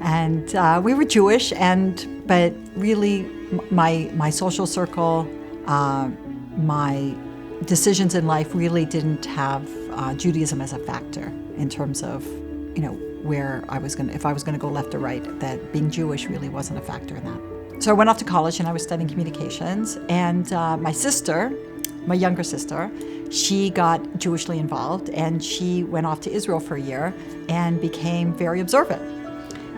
and we were Jewish. But really, my social circle my decisions in life really didn't have Judaism as a factor in terms of, where I was if I was going to go left or right, that being Jewish really wasn't a factor in that. So I went off to college and I was studying communications, and my sister, my younger sister, she got Jewishly involved, and she went off to Israel for a year and became very observant.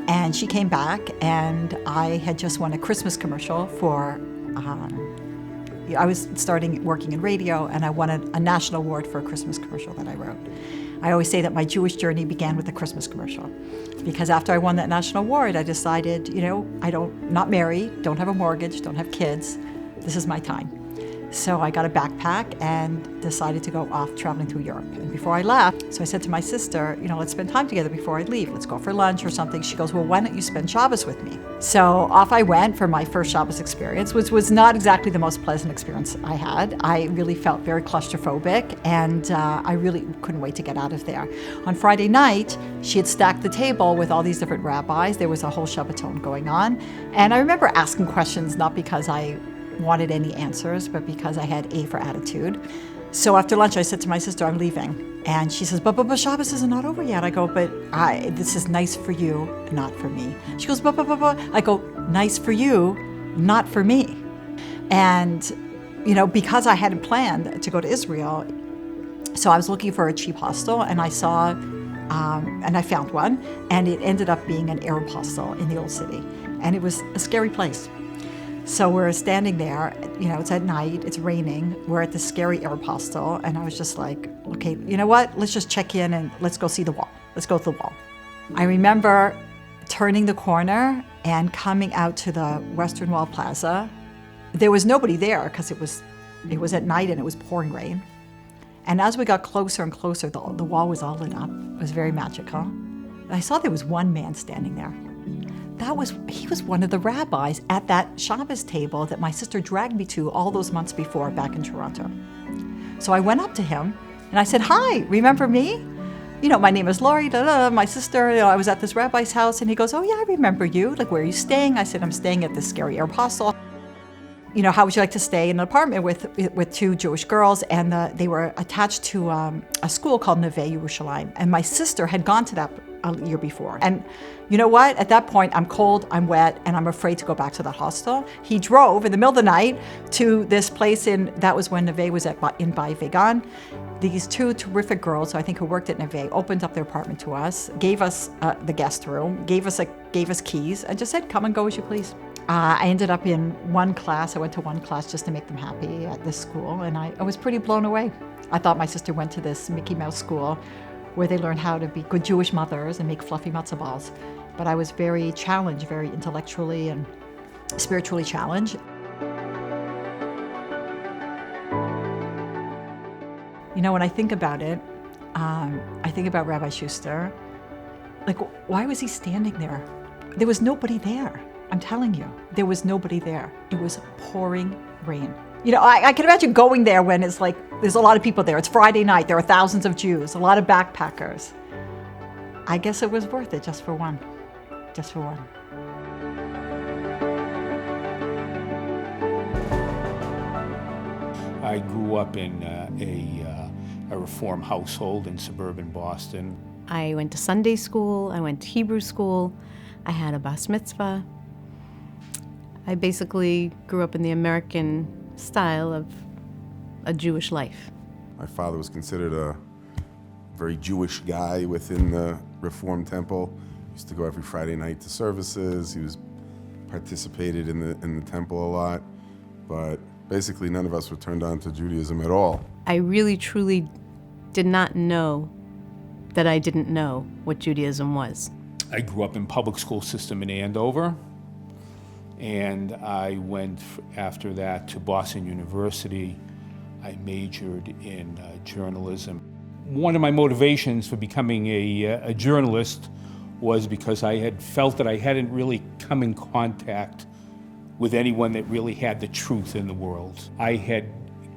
And she came back, and I had just won a Christmas commercial for, I was starting working in radio, and I won a national award for a Christmas commercial that I wrote. I always say that my Jewish journey began with a Christmas commercial, because after I won that national award, I decided, not married, don't have a mortgage, don't have kids, this is my time. So I got a backpack and decided to go off traveling through Europe. And before I left, so I said to my sister, let's spend time together before I leave. Let's go for lunch or something. She goes, well, why don't you spend Shabbos with me? So off I went for my first Shabbos experience, which was not exactly the most pleasant experience I had. I really felt very claustrophobic, and I really couldn't wait to get out of there. On Friday night, she had stacked the table with all these different rabbis. There was a whole Shabbaton going on. And I remember asking questions, not because I wanted any answers, but because I had A for attitude. So after lunch, I said to my sister, I'm leaving. And she says, but Shabbos is not over yet. I go, but this is nice for you, not for me. She goes, but. I go, nice for you, not for me. And, because I hadn't planned to go to Israel, so I was looking for a cheap hostel, and I saw, and I found one, and it ended up being an Arab hostel in the old city. And it was a scary place. So we're standing there, it's at night, it's raining, we're at this scary Arab hostel, and I was just like, okay, you know what, let's just check in and let's go see the wall. Let's go to the wall. I remember turning the corner and coming out to the Western Wall Plaza. There was nobody there because it was at night and it was pouring rain. And as we got closer and closer, the wall was all lit up. It was very magical. And I saw there was one man standing there. He was one of the rabbis at that Shabbos table that my sister dragged me to all those months before back in Toronto. So I went up to him and I said, hi, remember me? My name is Laurie, my sister, I was at this rabbi's house. And he goes, oh yeah, I remember you. Like, where are you staying? I said, I'm staying at this scary Arab hostel. How would you like to stay in an apartment with two Jewish girls? And they were attached to a school called Neve Yerushalayim. And my sister had gone to that a year before. And you know what? At that point, I'm cold, I'm wet, and I'm afraid to go back to that hostel. He drove in the middle of the night to this place that was when Neve was in Bay Vegan. These two terrific girls, I think, who worked at Neve, opened up their apartment to us, gave us the guest room, gave us keys, and just said, come and go as you please. I ended up in one class. I went to one class just to make them happy at this school, and I was pretty blown away. I thought my sister went to this Mickey Mouse school where they learned how to be good Jewish mothers and make fluffy matzo balls. But I was very challenged, very intellectually and spiritually challenged. When I think about it, I think about Rabbi Schuster. Like, why was he standing there? There was nobody there. I'm telling you, there was nobody there. It was pouring rain. I can imagine going there when it's like, there's a lot of people there. It's Friday night. There are thousands of Jews, a lot of backpackers. I guess it was worth it just for one. Just for one. I grew up in a Reform household in suburban Boston. I went to Sunday school. I went to Hebrew school. I had a bas mitzvah. I basically grew up in the American style of a Jewish life. My father was considered a very Jewish guy within the Reform Temple. He used to go every Friday night to services. He participated in the temple a lot, but basically none of us were turned on to Judaism at all. I really, truly did not know that I didn't know what Judaism was. I grew up in public school system in Andover, and I went after that to Boston University. I majored in journalism. One of my motivations for becoming a journalist was because I had felt that I hadn't really come in contact with anyone that really had the truth in the world. I had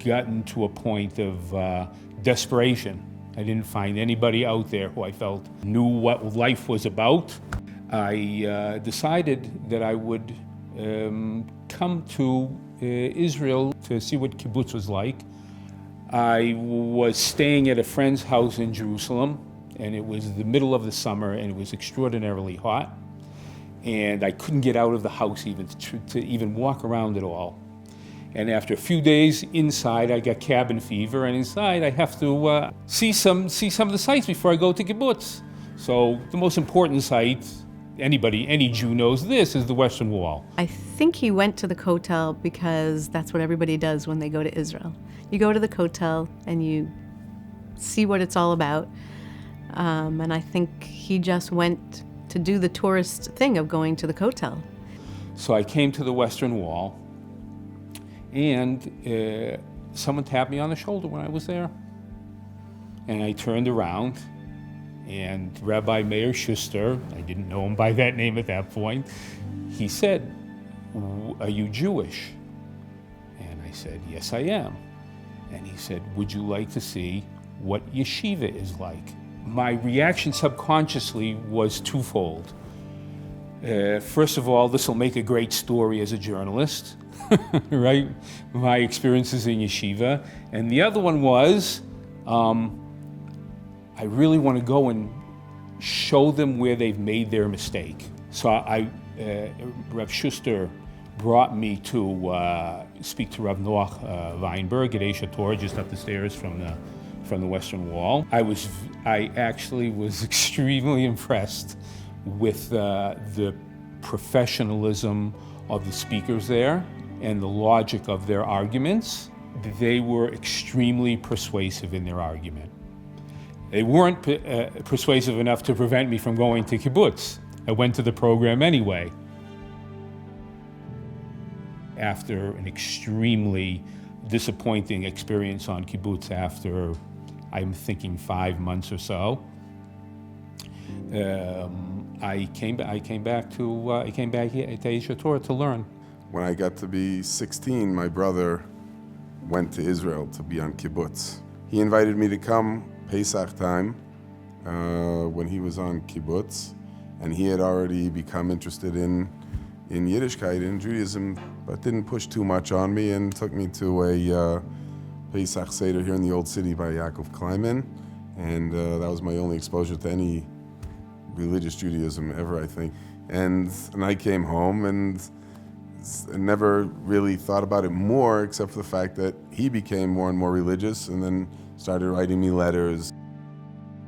gotten to a point of desperation. I didn't find anybody out there who I felt knew what life was about. I decided that I would come to Israel to see what kibbutz was like. I was staying at a friend's house in Jerusalem, and it was the middle of the summer, and it was extraordinarily hot. And I couldn't get out of the house even to even walk around at all. And after a few days inside, I got cabin fever, and inside I have to see some of the sites before I go to kibbutz. So the most important site, any Jew knows this, is the Western Wall. I think he went to the Kotel because that's what everybody does when they go to Israel. You go to the Kotel and you see what it's all about. And I think he just went to do the tourist thing of going to the Kotel. So I came to the Western Wall, and someone tapped me on the shoulder when I was there. And I turned around, and Rabbi Meir Schuster, I didn't know him by that name at that point, he said, "Are you Jewish?" And I said, "Yes, I am." And he said, "Would you like to see what yeshiva is like?" My reaction subconsciously was twofold. First of all, this will make a great story as a journalist, right? My experiences in yeshiva. And the other one was, I really want to go and show them where they've made their mistake. So Rav Schuster brought me to speak to Rav Noach Weinberg at Aish HaTorah, just up the stairs from the Western Wall. I actually was extremely impressed with the professionalism of the speakers there and the logic of their arguments. They were extremely persuasive in their argument. They weren't persuasive enough to prevent me from going to kibbutz. I went to the program anyway. After an extremely disappointing experience on kibbutz, after I'm thinking 5 months or so, I came back to Aish HaTorah to learn. When I got to be 16, my brother went to Israel to be on kibbutz. He invited me to come Pesach time when he was on kibbutz, and he had already become interested in Yiddishkeit, in Judaism, but didn't push too much on me and took me to a Pesach Seder here in the Old City by Yaakov Kleiman, and that was my only exposure to any religious Judaism ever, I think. And I came home and never really thought about it more, except for the fact that he became more and more religious and then started writing me letters.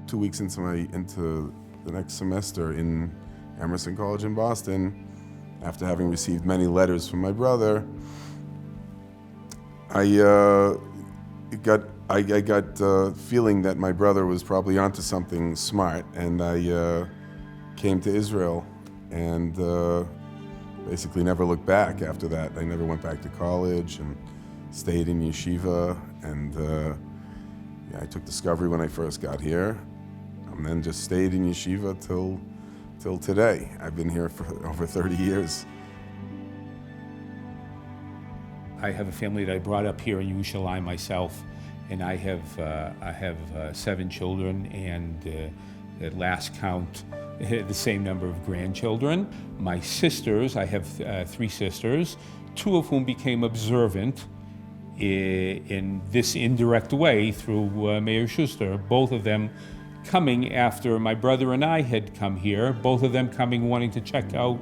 2 weeks into the next semester in Emerson College in Boston, after having received many letters from my brother, I got feeling that my brother was probably onto something smart, and I came to Israel and basically never looked back after that. I never went back to college and stayed in yeshiva, and I took Discovery when I first got here, and then just stayed in yeshiva till today. I've been here for over 30 years. I have a family that I brought up here in Yerushalayim myself, and I have 7 children, and at last count, the same number of grandchildren. My sisters, I have 3 sisters, 2 of whom became observant in this indirect way through Meir Schuster, both of them coming after my brother and I had come here, both of them coming wanting to check out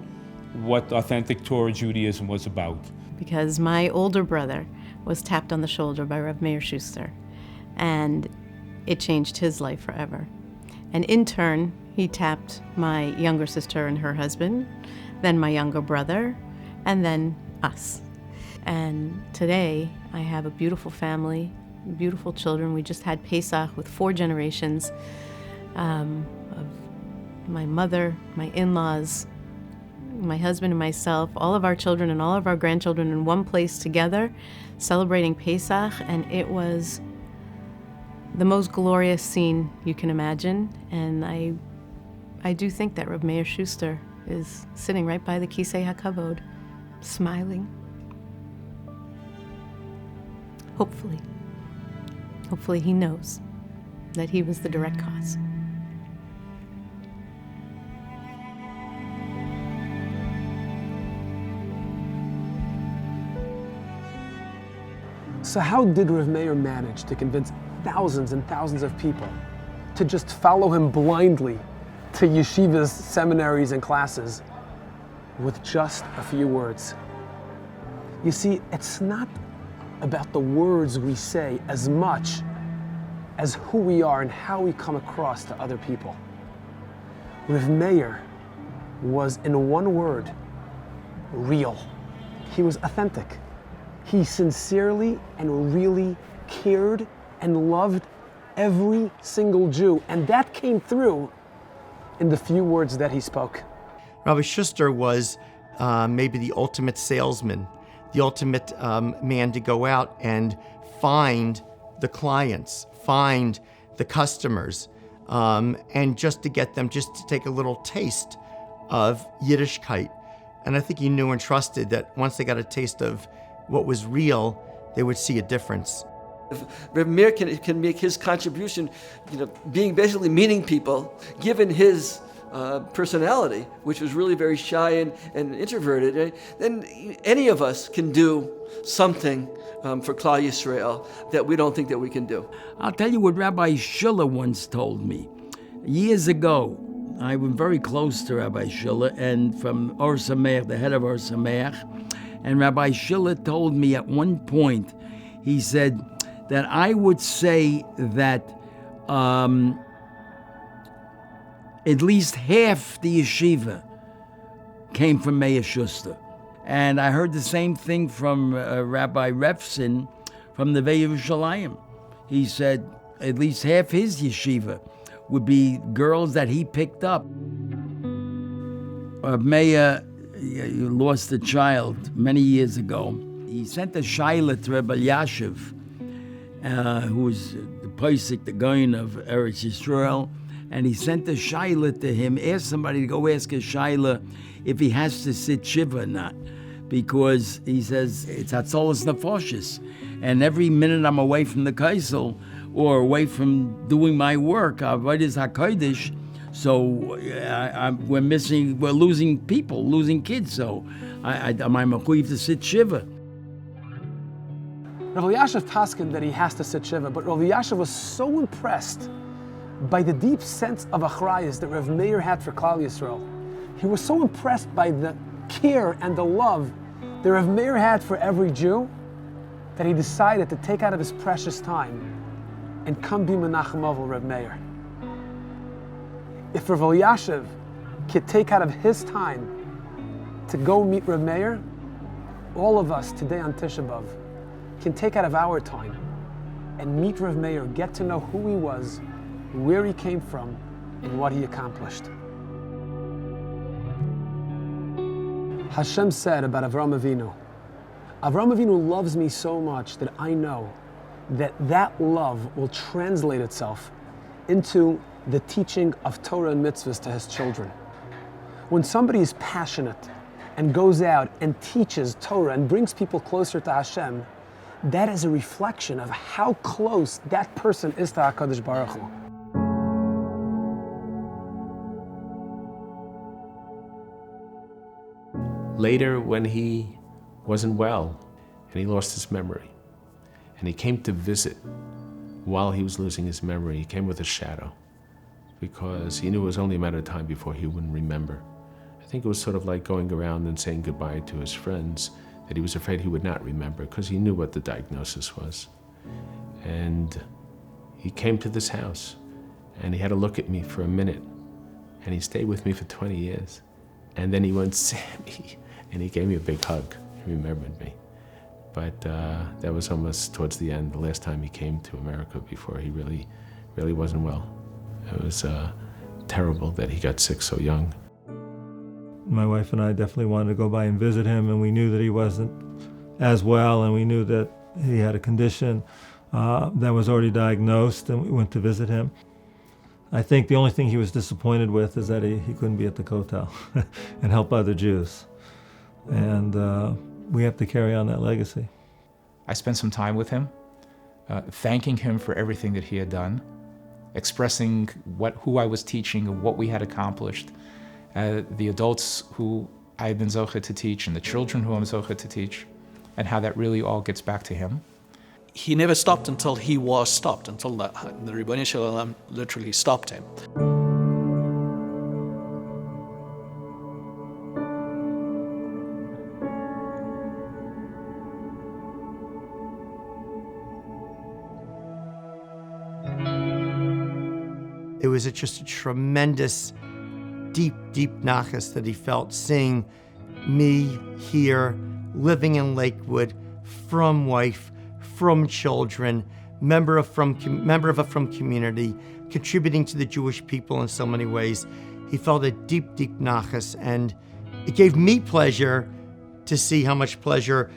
what authentic Torah Judaism was about. Because my older brother was tapped on the shoulder by Rav Meir Schuster, and it changed his life forever. And in turn, he tapped my younger sister and her husband, then my younger brother, and then us. And today, I have a beautiful family, beautiful children. We just had Pesach with 4 generations of my mother, my in-laws, my husband and myself, all of our children and all of our grandchildren in one place together, celebrating Pesach, and it was the most glorious scene you can imagine. And I do think that Rav Meir Schuster is sitting right by the Kisei HaKavod, smiling. Hopefully he knows that he was the direct cause. So how did Rav Meir manage to convince thousands and thousands of people to just follow him blindly to yeshivas, seminaries, and classes with just a few words? You see, it's not about the words we say as much as who we are and how we come across to other people. Rav Meir was, in one word, real. He was authentic. He sincerely and really cared and loved every single Jew, and that came through in the few words that he spoke. Rabbi Schuster was maybe the ultimate salesman, the ultimate man to go out and find the clients, find the customers, and just to get them just to take a little taste of Yiddishkeit. And I think he knew and trusted that once they got a taste of what was real, they would see a difference. If Reb Meir can make his contribution, being basically meeting people, given his personality, which was really very shy and introverted, right? Then any of us can do something for Klal Yisrael that we don't think that we can do. I'll tell you what Rabbi Shiller once told me. Years ago, I was very close to Rabbi Shiller, and from Or Sameach, the head of Or Sameach, and Rabbi Shiller told me at one point, he said that I would say that at least half the yeshiva came from Meir Schuster. And I heard the same thing from Rabbi Refson from the Vei Yerushalayim. He said at least half his yeshiva would be girls that he picked up. Meir lost a child many years ago. He sent a shaila to Rebbe Yashiv, who was the Pesach, the Gaon of Eretz Yisrael, and he sent a shaila to him, asked somebody to go ask a shaila if he has to sit shiva or not, because he says it's Hatzolas Nefoshes, and every minute I'm away from the Kaisel or away from doing my work, Avodas HaKodesh, so we're losing people, losing kids, so I'm mechuyev to sit shiva. Rav Elyashiv paskined that he has to sit shiva, but Rav Elyashiv was so impressed by the deep sense of achrayus that Rav Meir had for Klal Yisrael. He was so impressed by the care and the love that Rav Meir had for every Jew that he decided to take out of his precious time and come be Menachem Ovel Rav Meir. If Rav Elyashiv could take out of his time to go meet Rav Meir, all of us today on Tisha B'Av can take out of our time and meet Rav Meir, get to know who he was, where he came from, and what he accomplished. Hashem said about Avraham Avinu, Avraham Avinu loves me so much that I know that love will translate itself into the teaching of Torah and mitzvahs to his children. When somebody is passionate and goes out and teaches Torah and brings people closer to Hashem, that is a reflection of how close that person is to HaKadosh Baruch Hu. Later, when he wasn't well and he lost his memory, and he came to visit while he was losing his memory, he came with a shadow because he knew it was only a matter of time before he wouldn't remember. I think it was sort of like going around and saying goodbye to his friends that he was afraid he would not remember because he knew what the diagnosis was. And he came to this house and he had a look at me for a minute and he stayed with me for 20 years. And then he went, Sammy, and he gave me a big hug. He remembered me. But that was almost towards the end, the last time he came to America before he really wasn't well. It was terrible that he got sick so young. My wife and I definitely wanted to go by and visit him, and we knew that he wasn't as well, and we knew that he had a condition that was already diagnosed, and we went to visit him. I think the only thing he was disappointed with is that he couldn't be at the Kotel and help other Jews. And we have to carry on that legacy. I spent some time with him, thanking him for everything that he had done, expressing who I was teaching and what we had accomplished, the adults who I had been zocheh to teach and the children who I'm zocheh to teach, and how that really all gets back to him. he never stopped until he was stopped, until the Ribono Shel Olam literally stopped him. It was just a tremendous, deep nachas that he felt seeing me here, living in Lakewood, from wife, from children, member of a From community, contributing to the Jewish people in so many ways. He felt a deep nachas, and it gave me pleasure to see how much pleasure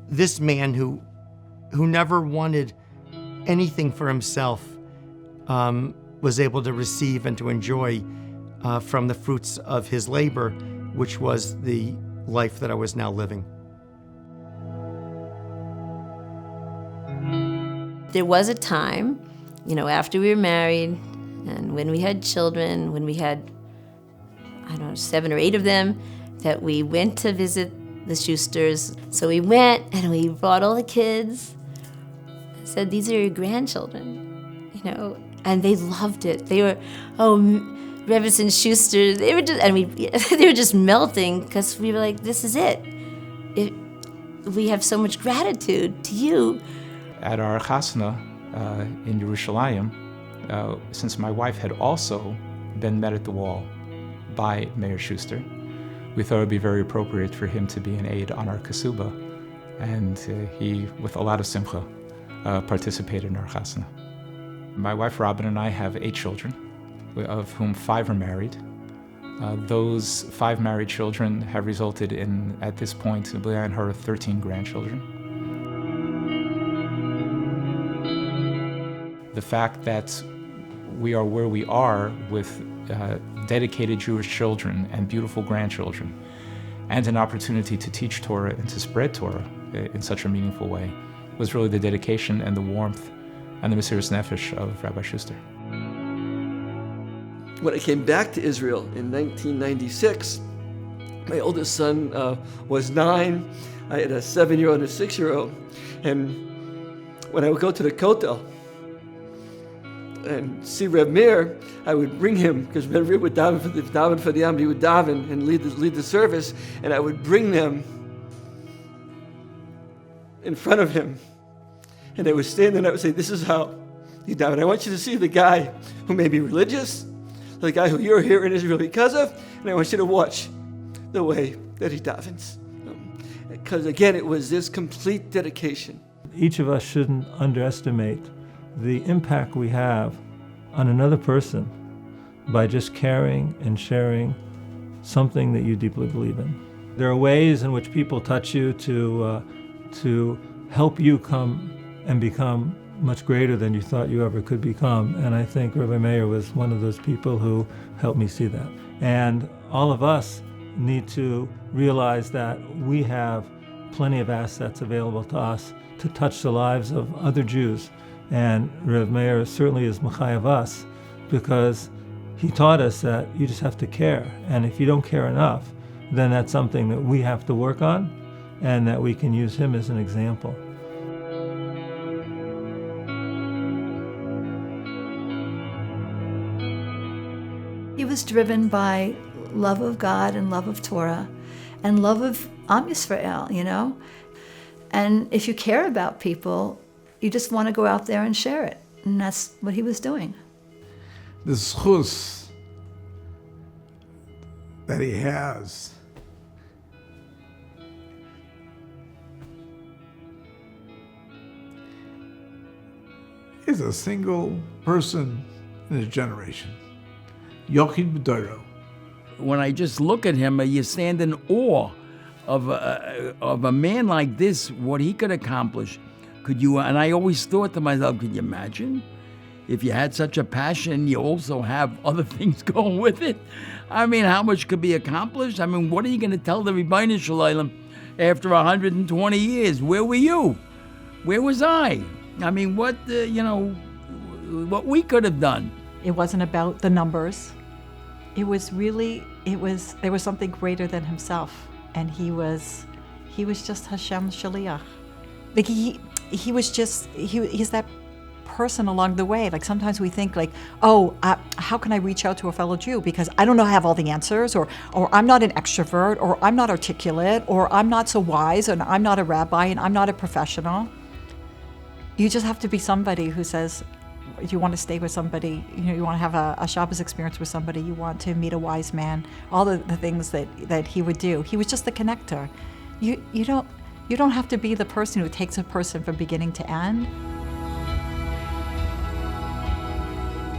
this man who never wanted anything for himself was able to receive and to enjoy from the fruits of his labor, which was the life that I was now living. There was a time, after we were married and when we had children, when we had, 7 or 8 of them, that we went to visit the Schusters. So we went and we brought all the kids, said, these are your grandchildren, and they loved it. They were, Rebbetzin Schuster, they were just melting, because we were like, this is it. We have so much gratitude to you. At our chasna in Yerushalayim, since my wife had also been met at the wall by Mayor Schuster, we thought it would be very appropriate for him to be an aide on our kasuba, and he, with a lot of simcha, participated in our chasna. My wife Robin and I have 8 children, of whom 5 are married. Those 5 married children have resulted in, at this point, Leah and her 13 grandchildren. The fact that we are where we are with dedicated Jewish children and beautiful grandchildren, and an opportunity to teach Torah and to spread Torah in such a meaningful way, was really the dedication and the warmth and the Mesiras Nefesh of Rabbi Schuster. When I came back to Israel in 1996, my oldest son was 9. I had a 7-year-old and a 6-year-old. And when I would go to the Kotel and see Reb Meir, I would bring him, because Reb Meir would daven for the Yom, he would daven and lead the service, and I would bring them in front of him. And they would stand there and I would say, this is how you daven. I want you to see the guy who may be religious, the guy who you're here in Israel because of, and I want you to watch the way that he davens. Because again, it was this complete dedication. Each of us shouldn't underestimate the impact we have on another person by just caring and sharing something that you deeply believe in. There are ways in which people touch you to help you come and become much greater than you thought you ever could become. And I think Rabbi Meir was one of those people who helped me see that. And all of us need to realize that we have plenty of assets available to us to touch the lives of other Jews. And Rabbi Meir certainly is mechayev us, because he taught us that you just have to care. And if you don't care enough, then that's something that we have to work on, and that we can use him as an example. He was driven by love of God and love of Torah and love of Am Yisrael, And if you care about people, you just want to go out there and share it. And that's what he was doing. The schus that he has is a single person in his generation. Yochid B'Doro. When I just look at him, you stand in awe of a man like this, what he could accomplish. Could you? And I always thought to myself, could you imagine if you had such a passion, you also have other things going with it? I mean, how much could be accomplished? I mean, what are you going to tell the Ribono Shel Olam after 120 years? Where were you? Where was I? I mean, what we could have done. It wasn't about the numbers. It was really, there was something greater than himself. And he was just Hashem's shaliach. Like he was just, he's that person along the way. Like sometimes we think like, oh, how can I reach out to a fellow Jew? Because I don't know, have all the answers, or I'm not an extrovert, or I'm not articulate, or I'm not so wise, and I'm not a rabbi, and I'm not a professional. You just have to be somebody who says, you want to stay with somebody, you want to have a Shabbos experience with somebody, you want to meet a wise man, all the things that he would do. He was just the connector. You don't have to be the person who takes a person from beginning to end.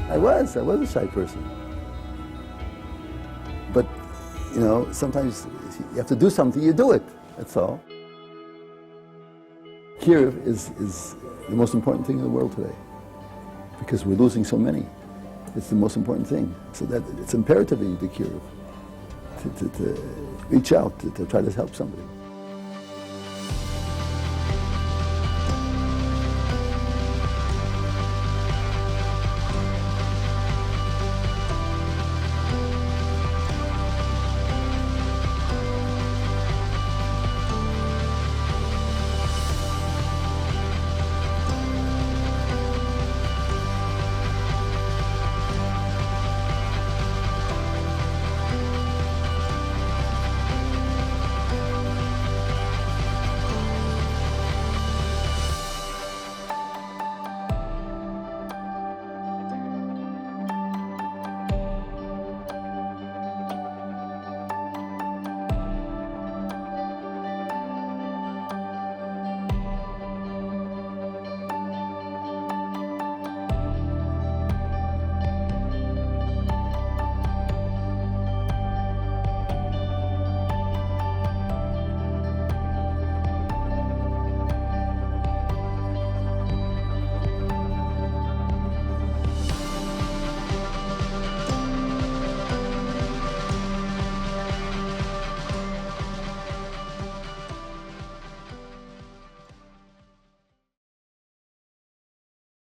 I was a shy person. But, sometimes you have to do something, you do it, that's all. Kiruv is the most important thing in the world today, because we're losing so many. It's the most important thing. So that it's imperative that you do Kiruv, to reach out, to try to help somebody.